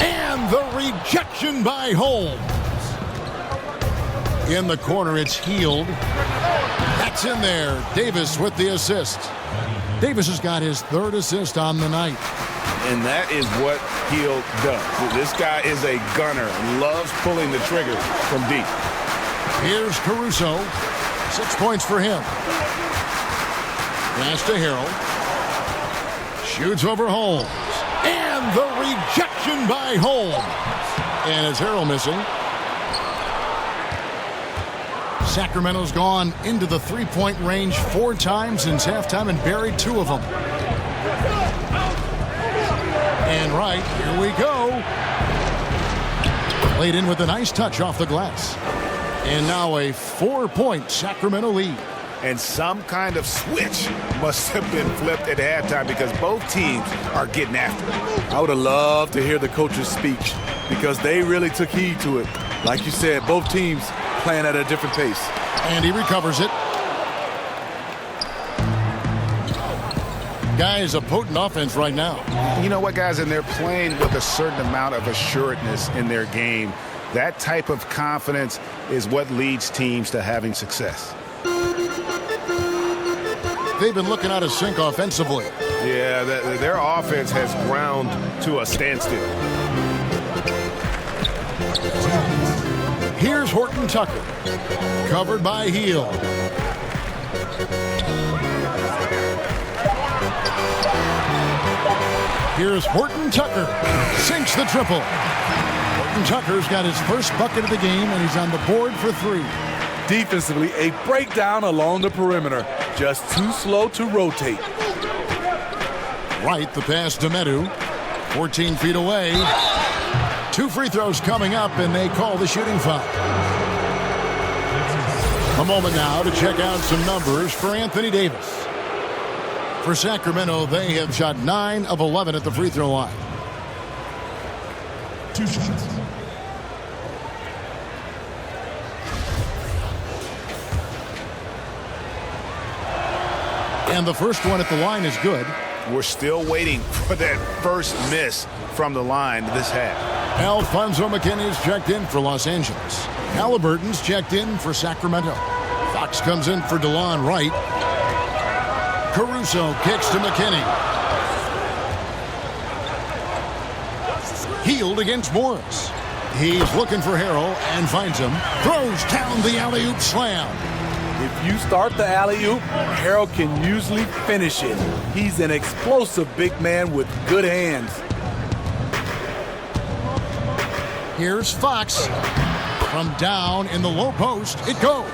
S1: And the rejection by Holmes. In the corner, it's Healed. That's in there. Davis with the assist. Davis has got his 3rd assist on the night.
S12: And that is what Healed does. This guy is a gunner and loves pulling the trigger from deep.
S1: Here's Caruso. 6 points for him. Pass to Harrell. Shoots over Holmes. And the rejection by Holmes. And is Harrell missing? Sacramento's gone into the 3-point range 4 times since halftime and buried 2 of them. And right, here we go. Played in with a nice touch off the glass. And now a 4-point Sacramento lead.
S12: And some kind of switch must have been flipped at halftime because both teams are getting after it.
S4: I would have loved to hear the coach's speech because they really took heed to it. Like you said, both teams playing at a different pace.
S1: And he recovers it. Guys, a potent offense right now.
S2: You know what, guys? And they're playing with a certain amount of assuredness in their game. That type of confidence is what leads teams to having success.
S1: They've been looking out of sync offensively.
S3: Yeah, their offense has ground to a standstill.
S1: Here's Horton Tucker. Covered by Healed. Here's Horton Tucker. Sinks the triple. Horton Tucker's got his first bucket of the game, and he's on the board for 3.
S4: Defensively, a breakdown along the perimeter. Just too slow to rotate.
S1: Right, the pass to Medu. 14 feet away. 2 free throws coming up, and they call the shooting foul. A moment now to check out some numbers for Anthony Davis. For Sacramento, they have shot 9 of 11 at the free throw line.
S13: 2 shots.
S1: And the first one at the line is good.
S12: We're still waiting for that first miss from the line this half.
S1: Alfonso McKinney's checked in for Los Angeles. Halliburton's checked in for Sacramento. Fox comes in for DeLon Wright. Caruso kicks to McKinney. Healed against Morris. He's looking for Harrell and finds him. Throws down the alley-oop slam.
S4: If you start the alley-oop, Harold can usually finish it. He's an explosive big man with good hands.
S1: Here's Fox. From down in the low post, it goes.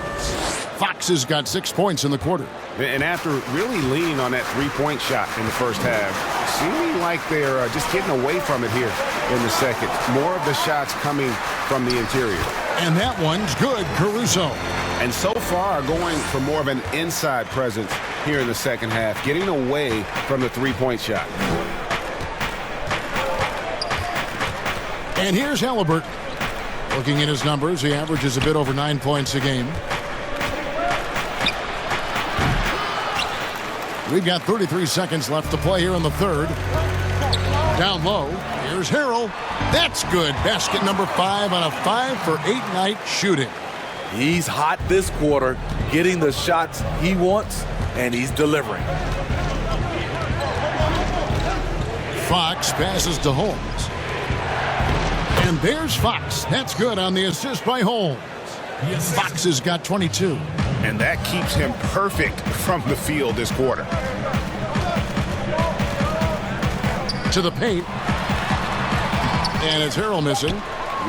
S1: Fox has got 6 points in the quarter.
S2: And after really leaning on that three-point shot in the first half, seeming like they're just getting away from it here in the second. More of the shots coming from the interior.
S1: And that one's good, Caruso.
S2: And so far going for more of an inside presence here in the second half, getting away from the three-point shot.
S1: And here's Halliburton. Looking at his numbers, he averages a bit over 9 points a game. We've got 33 seconds left to play here in the third. Down low, here's Harrell. That's good. Basket number 5 on a 5-for-8 night shooting.
S4: He's hot this quarter, getting the shots he wants, and he's delivering.
S1: Fox passes to Holmes. And there's Fox. That's good on the assist by Holmes. Fox has got 22.
S2: And that keeps him perfect from the field this quarter.
S1: To the paint. And it's Harrell missing.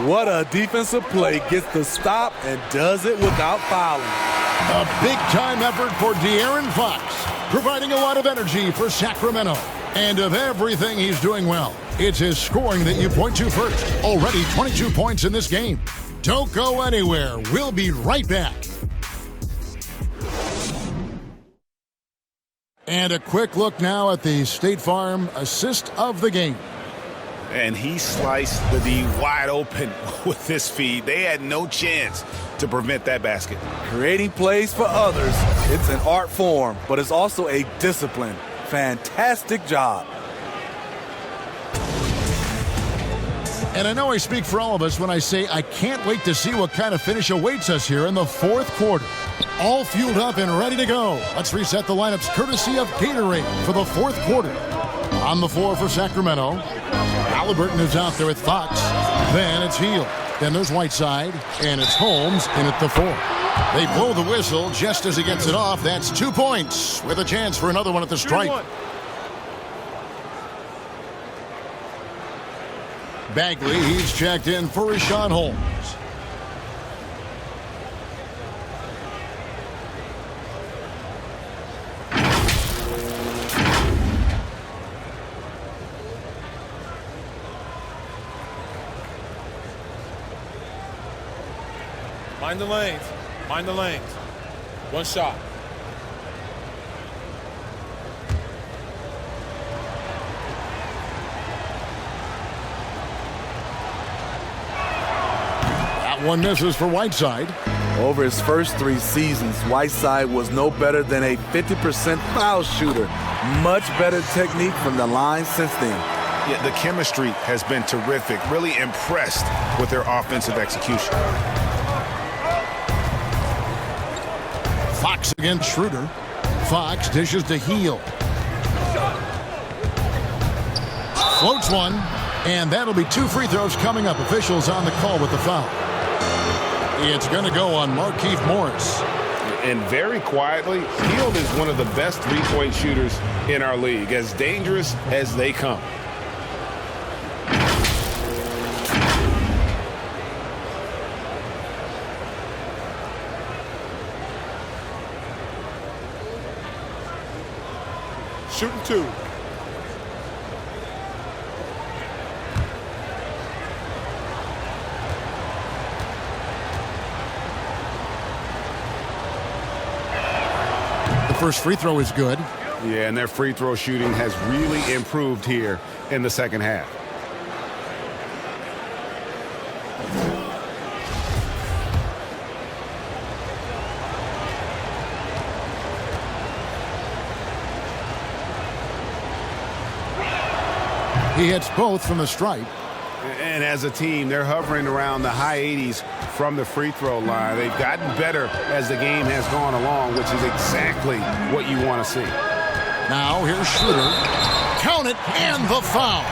S4: What a defensive play. Gets the stop and does it without fouling.
S1: A big-time effort for De'Aaron Fox, providing a lot of energy for Sacramento. And of everything he's doing well, it's his scoring that you point to first. Already 22 points in this game. Don't go anywhere. We'll be right back. And a quick look now at the State Farm assist of the game.
S2: And he sliced the D wide open with this feed. They had no chance to prevent that basket.
S4: Creating plays for others, it's an art form, but it's also a discipline. Fantastic job.
S1: And I know I speak for all of us when I say I can't wait to see what kind of finish awaits us here in the fourth quarter. All fueled up and ready to go. Let's reset the lineups courtesy of Gatorade for the fourth quarter. On the floor for Sacramento, Halliburton is out there with Fox. Then it's Hield. Then there's Whiteside, and it's Holmes in at the 4. They blow the whistle just as he gets it off. That's 2 points with a chance for another one at the stripe. Bagley, he's checked in for Rashawn Holmes.
S13: Mind the lanes. Mind the lanes. One shot.
S1: That one misses for Whiteside.
S4: Over his first 3 seasons, Whiteside was no better than a 50% foul shooter. Much better technique from the line since then.
S2: Yeah, the chemistry has been terrific. Really impressed with their offensive execution.
S1: Fox against Schroeder. Fox dishes to Hield. Floats one, and that'll be 2 free throws coming up. Officials on the call with the foul. It's going to go on Markieff Morris.
S2: And very quietly, Hield is one of the best three-point shooters in our league, as dangerous as they come.
S13: Shooting 2.
S1: The first free throw is good.
S2: Yeah, and their free throw shooting has really improved here in the second half.
S1: He hits both from the stripe.
S2: And as a team, they're hovering around the high 80s from the free throw line. They've gotten better as the game has gone along, which is exactly what you want to see.
S1: Now here's Schroeder. Count it, and the foul.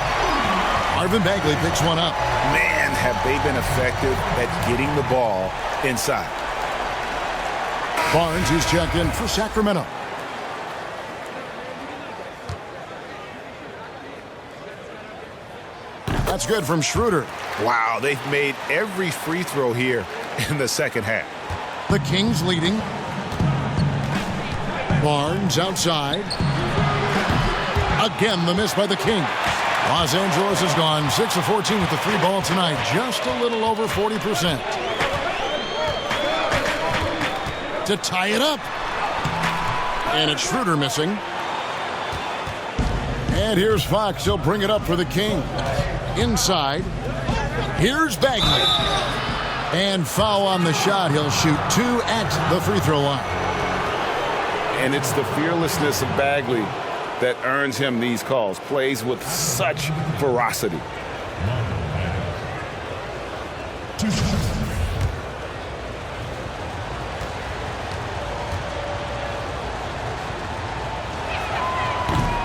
S1: Marvin Bagley picks one up.
S2: Man, have they been effective at getting the ball inside.
S1: Barnes is checked in for Sacramento. That's good from Schroeder.
S12: Wow, they've made every free throw here in the second half.
S1: The Kings leading. Barnes outside. Again, the miss by the Kings. Los Angeles has gone 6 of 14 with the 3 ball tonight. Just a little over 40%. To tie it up. And it's Schroeder missing. And here's Fox. He'll bring it up for the Kings. Inside. Here's Bagley. And foul on the shot. He'll shoot 2 at the free throw line.
S2: And it's the fearlessness of Bagley that earns him these calls. Plays with such ferocity.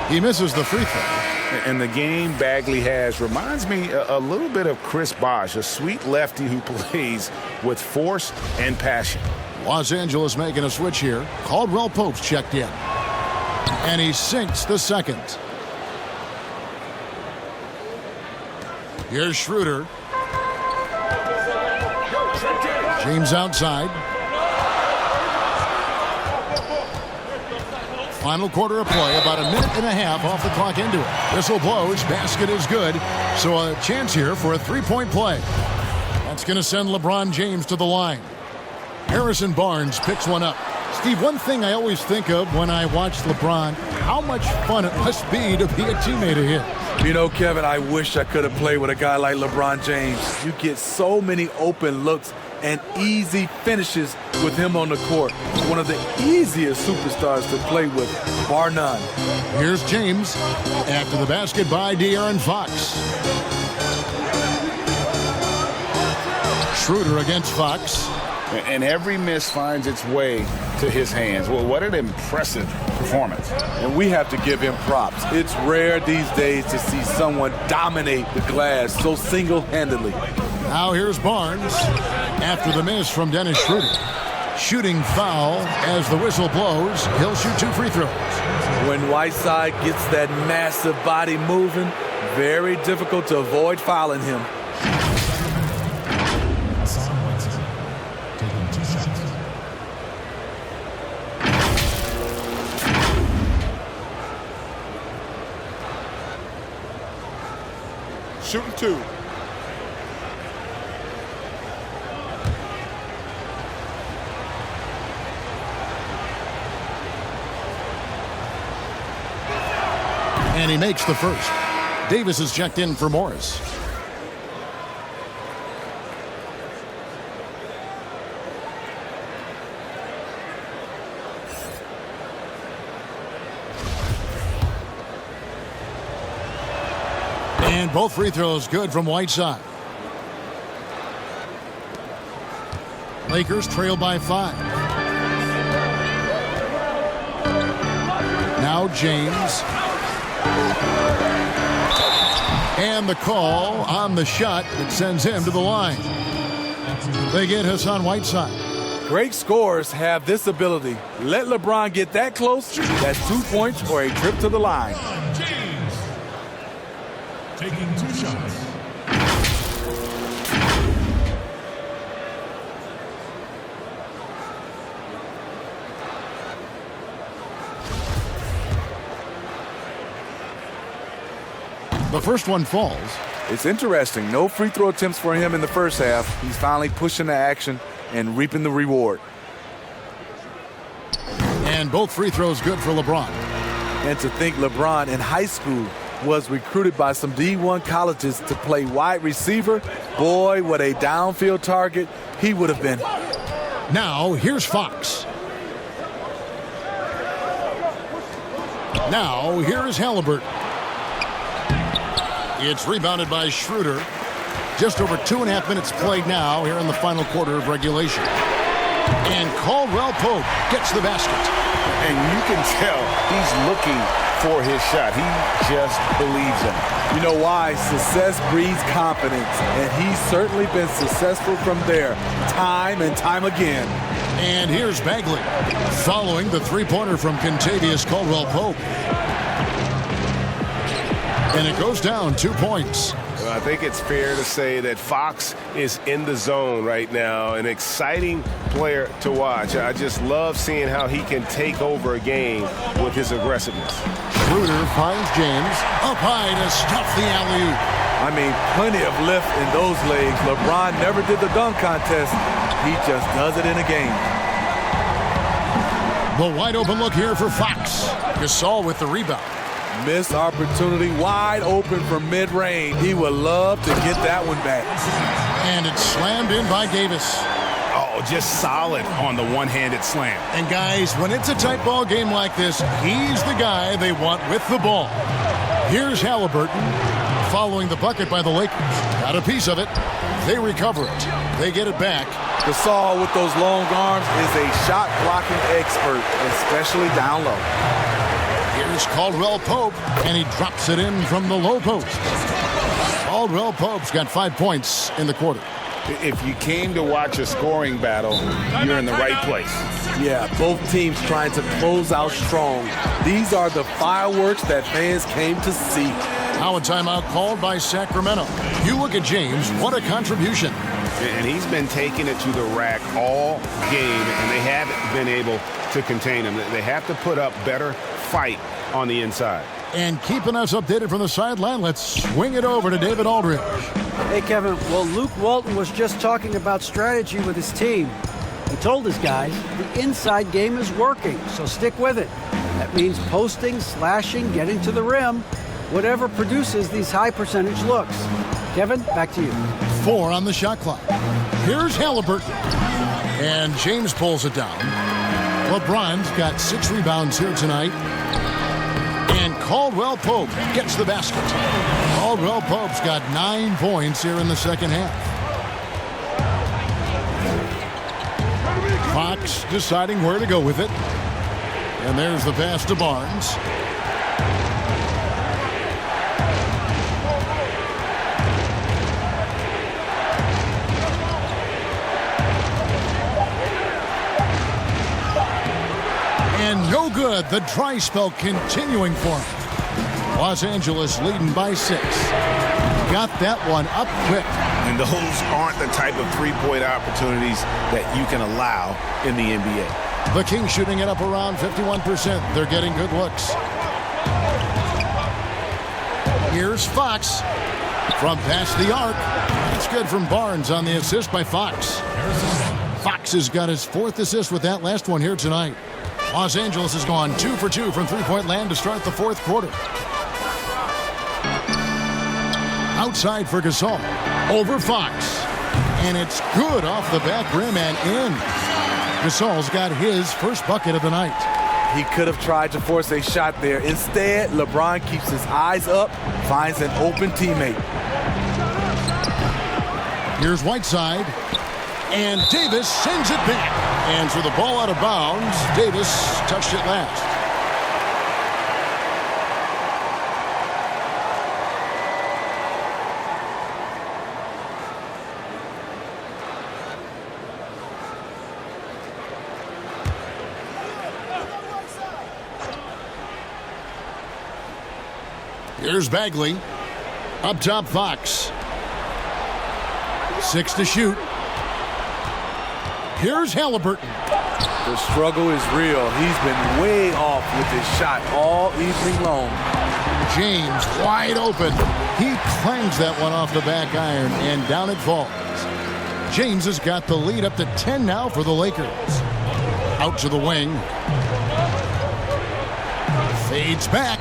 S1: He misses the free throw.
S2: And the game Bagley has reminds me a little bit of Chris Bosh, a sweet lefty who plays with force and passion.
S1: Los Angeles making a switch here. Caldwell Pope's checked in. And he sinks the second. Here's Schroeder. James outside. Final quarter of play, about a minute and a half off the clock into it. Whistle blows, basket is good, so a chance here for a three-point play. That's going to send LeBron James to the line. Harrison Barnes picks one up. Steve, one thing I always think of when I watch LeBron, how much fun it must be to be a teammate of his.
S4: You know, Kevin, I wish I could have played with a guy like LeBron James. You get so many open looks and easy finishes with him on the court. One of the easiest superstars to play with, bar none.
S1: Here's James after the basket by De'Aaron Fox. Schroeder against Fox.
S2: And every miss finds its way to his hands. Well, what an impressive performance.
S4: And we have to give him props. It's rare these days to see someone dominate the glass so single-handedly.
S1: Now here's Barnes after the miss from Dennis Schroeder. Shooting foul as the whistle blows. He'll shoot 2 free throws.
S4: When Whiteside gets that massive body moving, very difficult to avoid fouling him.
S13: Shooting 2.
S1: And he makes the first. Davis is checked in for Morris. And both free throws good from Whiteside. Lakers trail by 5. Now James. And the call on the shot that sends him to the line. They get Hassan Whiteside.
S4: Great scorers have this ability. Let LeBron get that close, that's 2 points or a trip to the line.
S14: James taking 2 shots.
S1: The first one falls.
S4: It's interesting. No free throw attempts for him in the first half. He's finally pushing the action and reaping the reward.
S1: And both free throws good for LeBron.
S4: And to think LeBron in high school was recruited by some D1 colleges to play wide receiver. Boy, what a downfield target he would have been.
S1: Now, here's Fox. Now, here is Halliburton. It's rebounded by Schroeder. Just over 2.5 minutes played now here in the final quarter of regulation. And Caldwell Pope gets the basket.
S2: And you can tell he's looking for his shot. He just believes in it.
S4: You know why? Success breeds confidence. And he's certainly been successful from there time and time again.
S1: And here's Bagley following the three-pointer from Kentavious Caldwell-Pope. And it goes down 2 points.
S3: Well, I think it's fair to say that Fox is in the zone right now, an exciting player to watch. I just love seeing how he can take over a game with his aggressiveness.
S1: Schroeder finds James up high to stuff the alley-oop.
S4: I mean, plenty of lift in those legs. LeBron never did the dunk contest. He just does it in a game.
S1: The wide open look here for Fox. Gasol with the rebound.
S4: Missed opportunity, wide open from mid-range. He would love to get that one back.
S1: And it's slammed in by Davis.
S12: Oh, just solid on the one-handed slam.
S1: And guys, when it's a tight ball game like this, he's the guy they want with the ball. Here's Halliburton following the bucket by the Lakers. Got a piece of it. They recover it. They get it back.
S4: Gasol with those long arms is a shot blocking expert, especially down low.
S1: Here's Caldwell-Pope, and he drops it in from the low post. Caldwell-Pope's got 5 points in the quarter.
S2: If you came to watch a scoring battle, you're in the right place.
S4: Yeah, both teams trying to close out strong. These are the fireworks that fans came to see.
S1: Now a timeout called by Sacramento. You look at James, what a contribution.
S2: And he's been taking it to the rack all game, and they haven't been able to contain him. They have to put up better fight on the inside.
S1: And keeping us updated from the sideline, let's swing it over to David Aldridge.
S6: Hey, Kevin. Well, Luke Walton was just talking about strategy with his team. He told his guys the inside game is working, so stick with it. That means posting, slashing, getting to the rim, whatever produces these high percentage looks. Kevin, back to you.
S1: 4 on the shot clock. Here's Halliburton. And James pulls it down. LeBron's got 6 rebounds here tonight. And Caldwell-Pope gets the basket. Caldwell-Pope's got 9 points here in the second half. Fox deciding where to go with it. And there's the pass to Barnes. And no good. The dry spell continuing for him. Los Angeles leading by 6. Got that one up quick.
S12: And those aren't the type of three-point opportunities that you can allow in the NBA.
S1: The Kings shooting it up around 51%. They're getting good looks. Here's Fox from past the arc. It's good from Barnes on the assist by Fox. Fox has got his 4th assist with that last one here tonight. Los Angeles has gone 2 for 2 from three-point land to start the 4th quarter. Outside for Gasol. Over Fox. And it's good off the back rim and in. Gasol's got his first bucket of the night.
S4: He could have tried to force a shot there. Instead, LeBron keeps his eyes up, finds an open teammate.
S1: Here's Whiteside. And Davis sends it back. And for the ball out of bounds, Davis touched it last. Here's Bagley. Up top, Fox. 6 to shoot. Here's Halliburton.
S4: The struggle is real. He's been way off with his shot all evening long.
S1: James wide open. He clangs that one off the back iron, and down it falls. James has got the lead up to 10 now for the Lakers. Out to the wing. Fades back.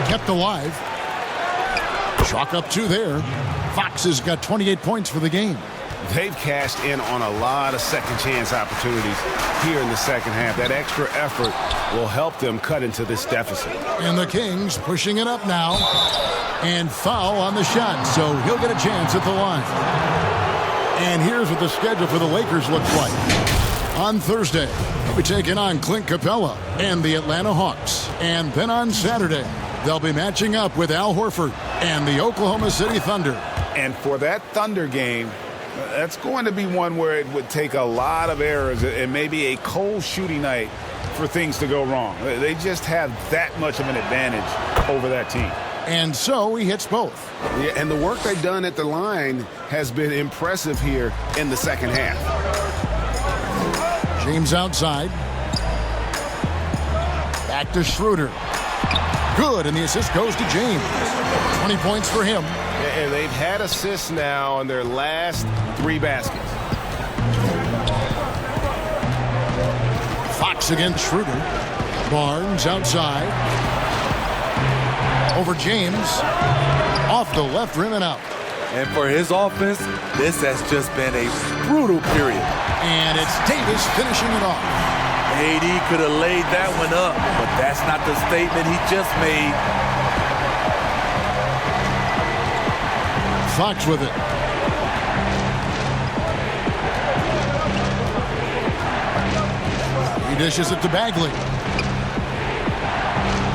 S1: Kept alive. Chalk up 2 there. Fox has got 28 points for the game.
S2: They've cashed in on a lot of second chance opportunities here in the second half. That extra effort will help them cut into this deficit.
S1: And the Kings pushing it up now. And foul on the shot, so he'll get a chance at the line. And here's what the schedule for the Lakers looks like. On Thursday, they'll be taking on Clint Capella and the Atlanta Hawks. And then on Saturday, they'll be matching up with Al Horford and the Oklahoma City Thunder.
S2: And for that Thunder game, That's going to be one where it would take a lot of errors and maybe a cold shooting night for things to go wrong. They just have that much of an advantage over that team.
S1: And so he hits both.
S12: Yeah, and the work they've done at the line has been impressive here in the second half.
S1: James outside. Back to Schroeder. Good, and the assist goes to James. 20 points for him.
S3: And they've had assists now on their last 3 baskets.
S1: Fox against Schroeder. Barnes outside. Over James. Off the left rim and out.
S4: And for his offense, this has just been a brutal period.
S1: And it's Davis finishing it off.
S4: AD could have laid that one up, but that's not the statement he just made.
S1: Fox with it. He dishes it to Bagley.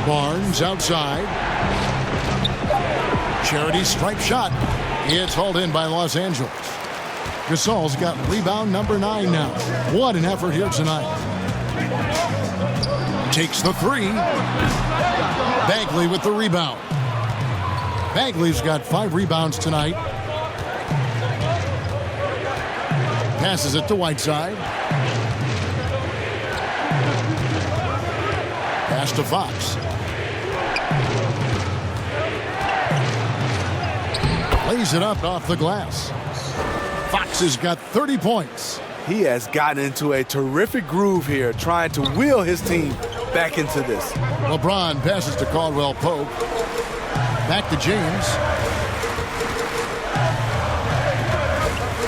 S1: Barnes outside. Charity stripe shot. It's hauled in by Los Angeles. Gasol's got rebound number 9 now. What an effort here tonight. Takes the 3. Bagley with the rebound. Bagley's got 5 rebounds tonight. Passes it to Whiteside. Pass to Fox. Lays it up off the glass. Fox has got 30 points.
S4: He has gotten into a terrific groove here, trying to wheel his team back into this.
S1: LeBron passes to Caldwell Pope. Back to James.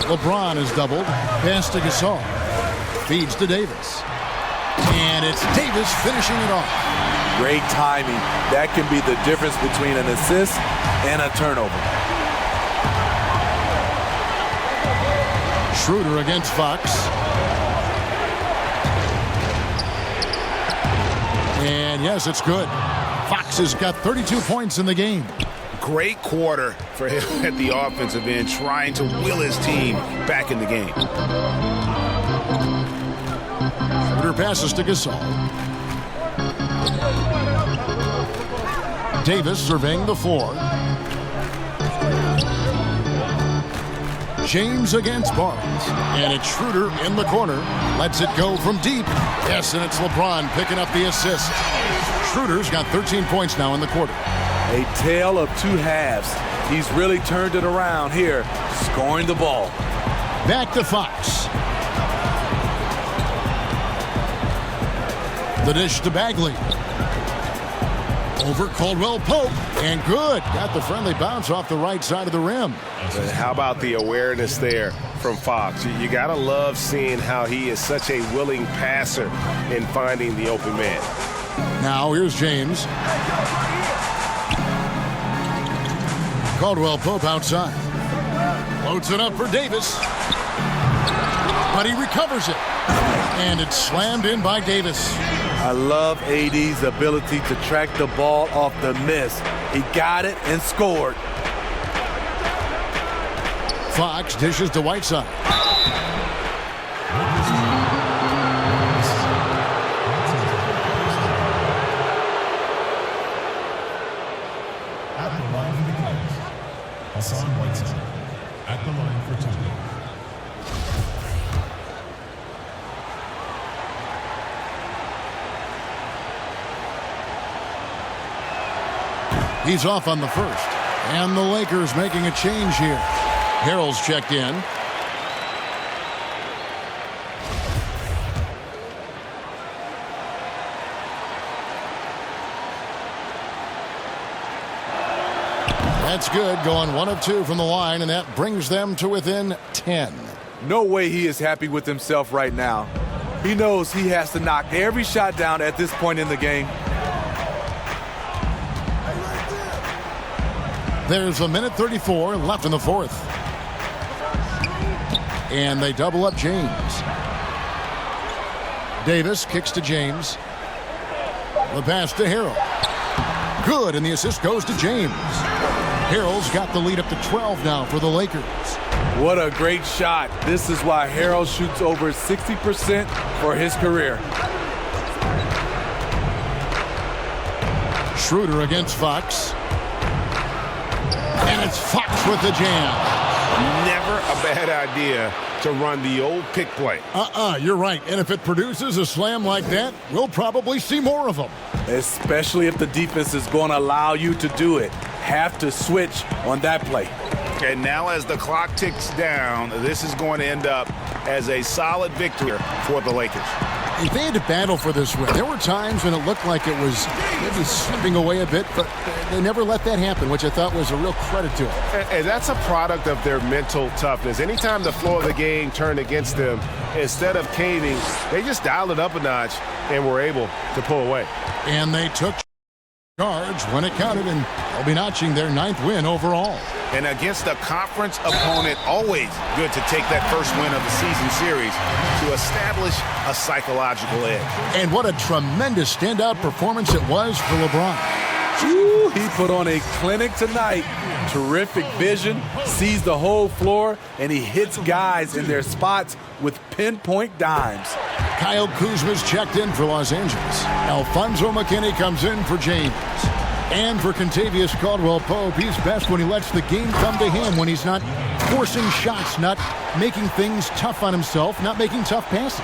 S1: LeBron is doubled. Pass to Gasol. Feeds to Davis. And it's Davis finishing it off.
S4: Great timing. That can be the difference between an assist and a turnover.
S1: Schroeder against Fox. And yes, it's good. Fox has got 32 points in the game.
S12: Great quarter for him at the offensive end, trying to will his team back in the game.
S1: Schroeder passes to Gasol. Davis surveying the floor. James against Barnes. And it's Schroeder in the corner. Lets it go from deep. Yes, and it's LeBron picking up the assist. Schroeder's got 13 points now in the quarter.
S4: A tale of 2 halves. He's really turned it around here, scoring the ball.
S1: Back to Fox. The dish to Bagley. Over Caldwell Pope. And good. Got the friendly bounce off the right side of the rim.
S3: How about the awareness there from Fox? You got to love seeing how he is such a willing passer in finding the open man.
S1: Now here's James. Caldwell Pope outside. Loads it up for Davis. But he recovers it. And it's slammed in by Davis.
S4: I love AD's ability to track the ball off the miss. He got it and scored.
S1: Fox dishes to Whiteside.
S14: At the line for the Cavs, Hassan Whiteside. At the line for 2.
S1: He's off on the first. And the Lakers making a change here. Harrell's checked in. That's good, going 1 of 2 from the line, and that brings them to within 10.
S4: No way he is happy with himself right now. He knows he has to knock every shot down at this point in the game.
S1: There's a minute 34 left in the fourth. And they double up James. Davis kicks to James. The pass to Harrell. Good, and the assist goes to James. Harrell's got the lead up to 12 now for the Lakers.
S4: What a great shot. This is why Harold shoots over 60% for his career.
S1: Schroeder against Fox. And it's Fox with the jam.
S2: Never a bad idea to run the old pick play.
S1: You're right. And if it produces a slam like that, we'll probably see more of them.
S4: Especially if the defense is going to allow you to do it. Have to switch on that play.
S2: And now as the clock ticks down, this is going to end up as a solid victory for the Lakers.
S1: If they had to battle for this win, there were times when it looked like it was maybe slipping away a bit, but they never let that happen, which I thought was a real credit to them.
S3: And that's a product of their mental toughness. Anytime the flow of the game turned against them, instead of caving, they just dialed it up a notch and were able to pull away.
S1: And they took charge when it counted, and they'll be notching their 9th win overall.
S2: And against a conference opponent, always good to take that first win of the season series to establish a psychological edge.
S1: And what a tremendous standout performance it was for LeBron.
S4: Ooh, he put on a clinic tonight. Terrific vision, sees the whole floor, and he hits guys in their spots with pinpoint dimes.
S1: Kyle Kuzma's checked in for Los Angeles. Alfonso McKinney comes in for James. And for Kentavious Caldwell-Pope, he's best when he lets the game come to him, when he's not forcing shots, not making things tough on himself, not making tough passes.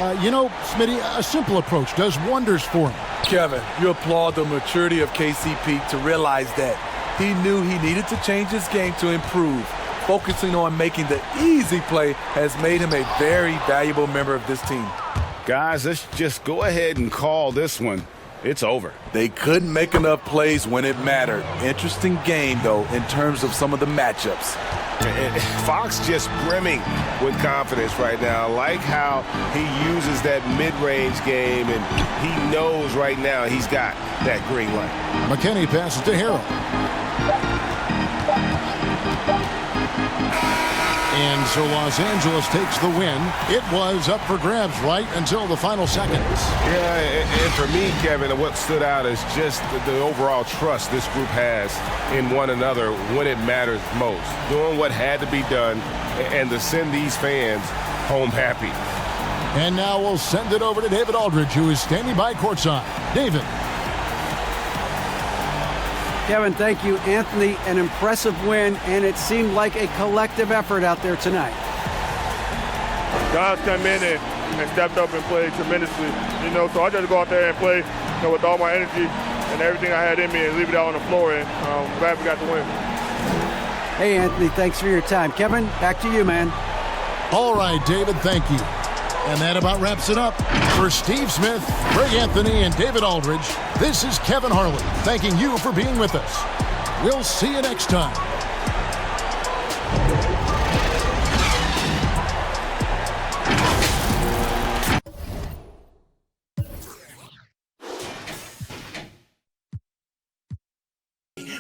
S1: Smitty, a simple approach does wonders for him.
S4: Kevin, you applaud the maturity of KCP to realize that he knew he needed to change his game to improve. Focusing on making the easy play has made him a very valuable member of this team.
S2: Guys, let's just go ahead and call this one. It's over.
S4: They couldn't make enough plays when it mattered. Interesting game, though, in terms of some of the matchups.
S3: Fox just brimming with confidence right now. I like how he uses that mid-range game, and he knows right now he's got that green light.
S1: McKinney passes to Harold. And so Los Angeles takes the win. It was up for grabs right until the final seconds.
S3: Yeah, and for me, Kevin, what stood out is just the overall trust this group has in one another when it matters most. Doing what had to be done and to send these fans home happy.
S1: And now we'll send it over to David Aldridge, who is standing by courtside. David.
S6: Kevin, thank you. Anthony, an impressive win, and it seemed like a collective effort out there tonight.
S13: Guys come in and stepped up and played tremendously. So I just go out there and play with all my energy and everything I had in me and leave it out on the floor, and I'm glad we got the win.
S6: Hey, Anthony, thanks for your time. Kevin, back to you, man.
S1: All right, David, thank you. And that about wraps it up. For Steve Smith, Greg Anthony, and David Aldridge, this is Kevin Harlan thanking you for being with us. We'll see you next time.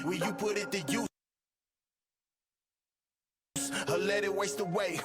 S15: Will you put it to use or let it waste away?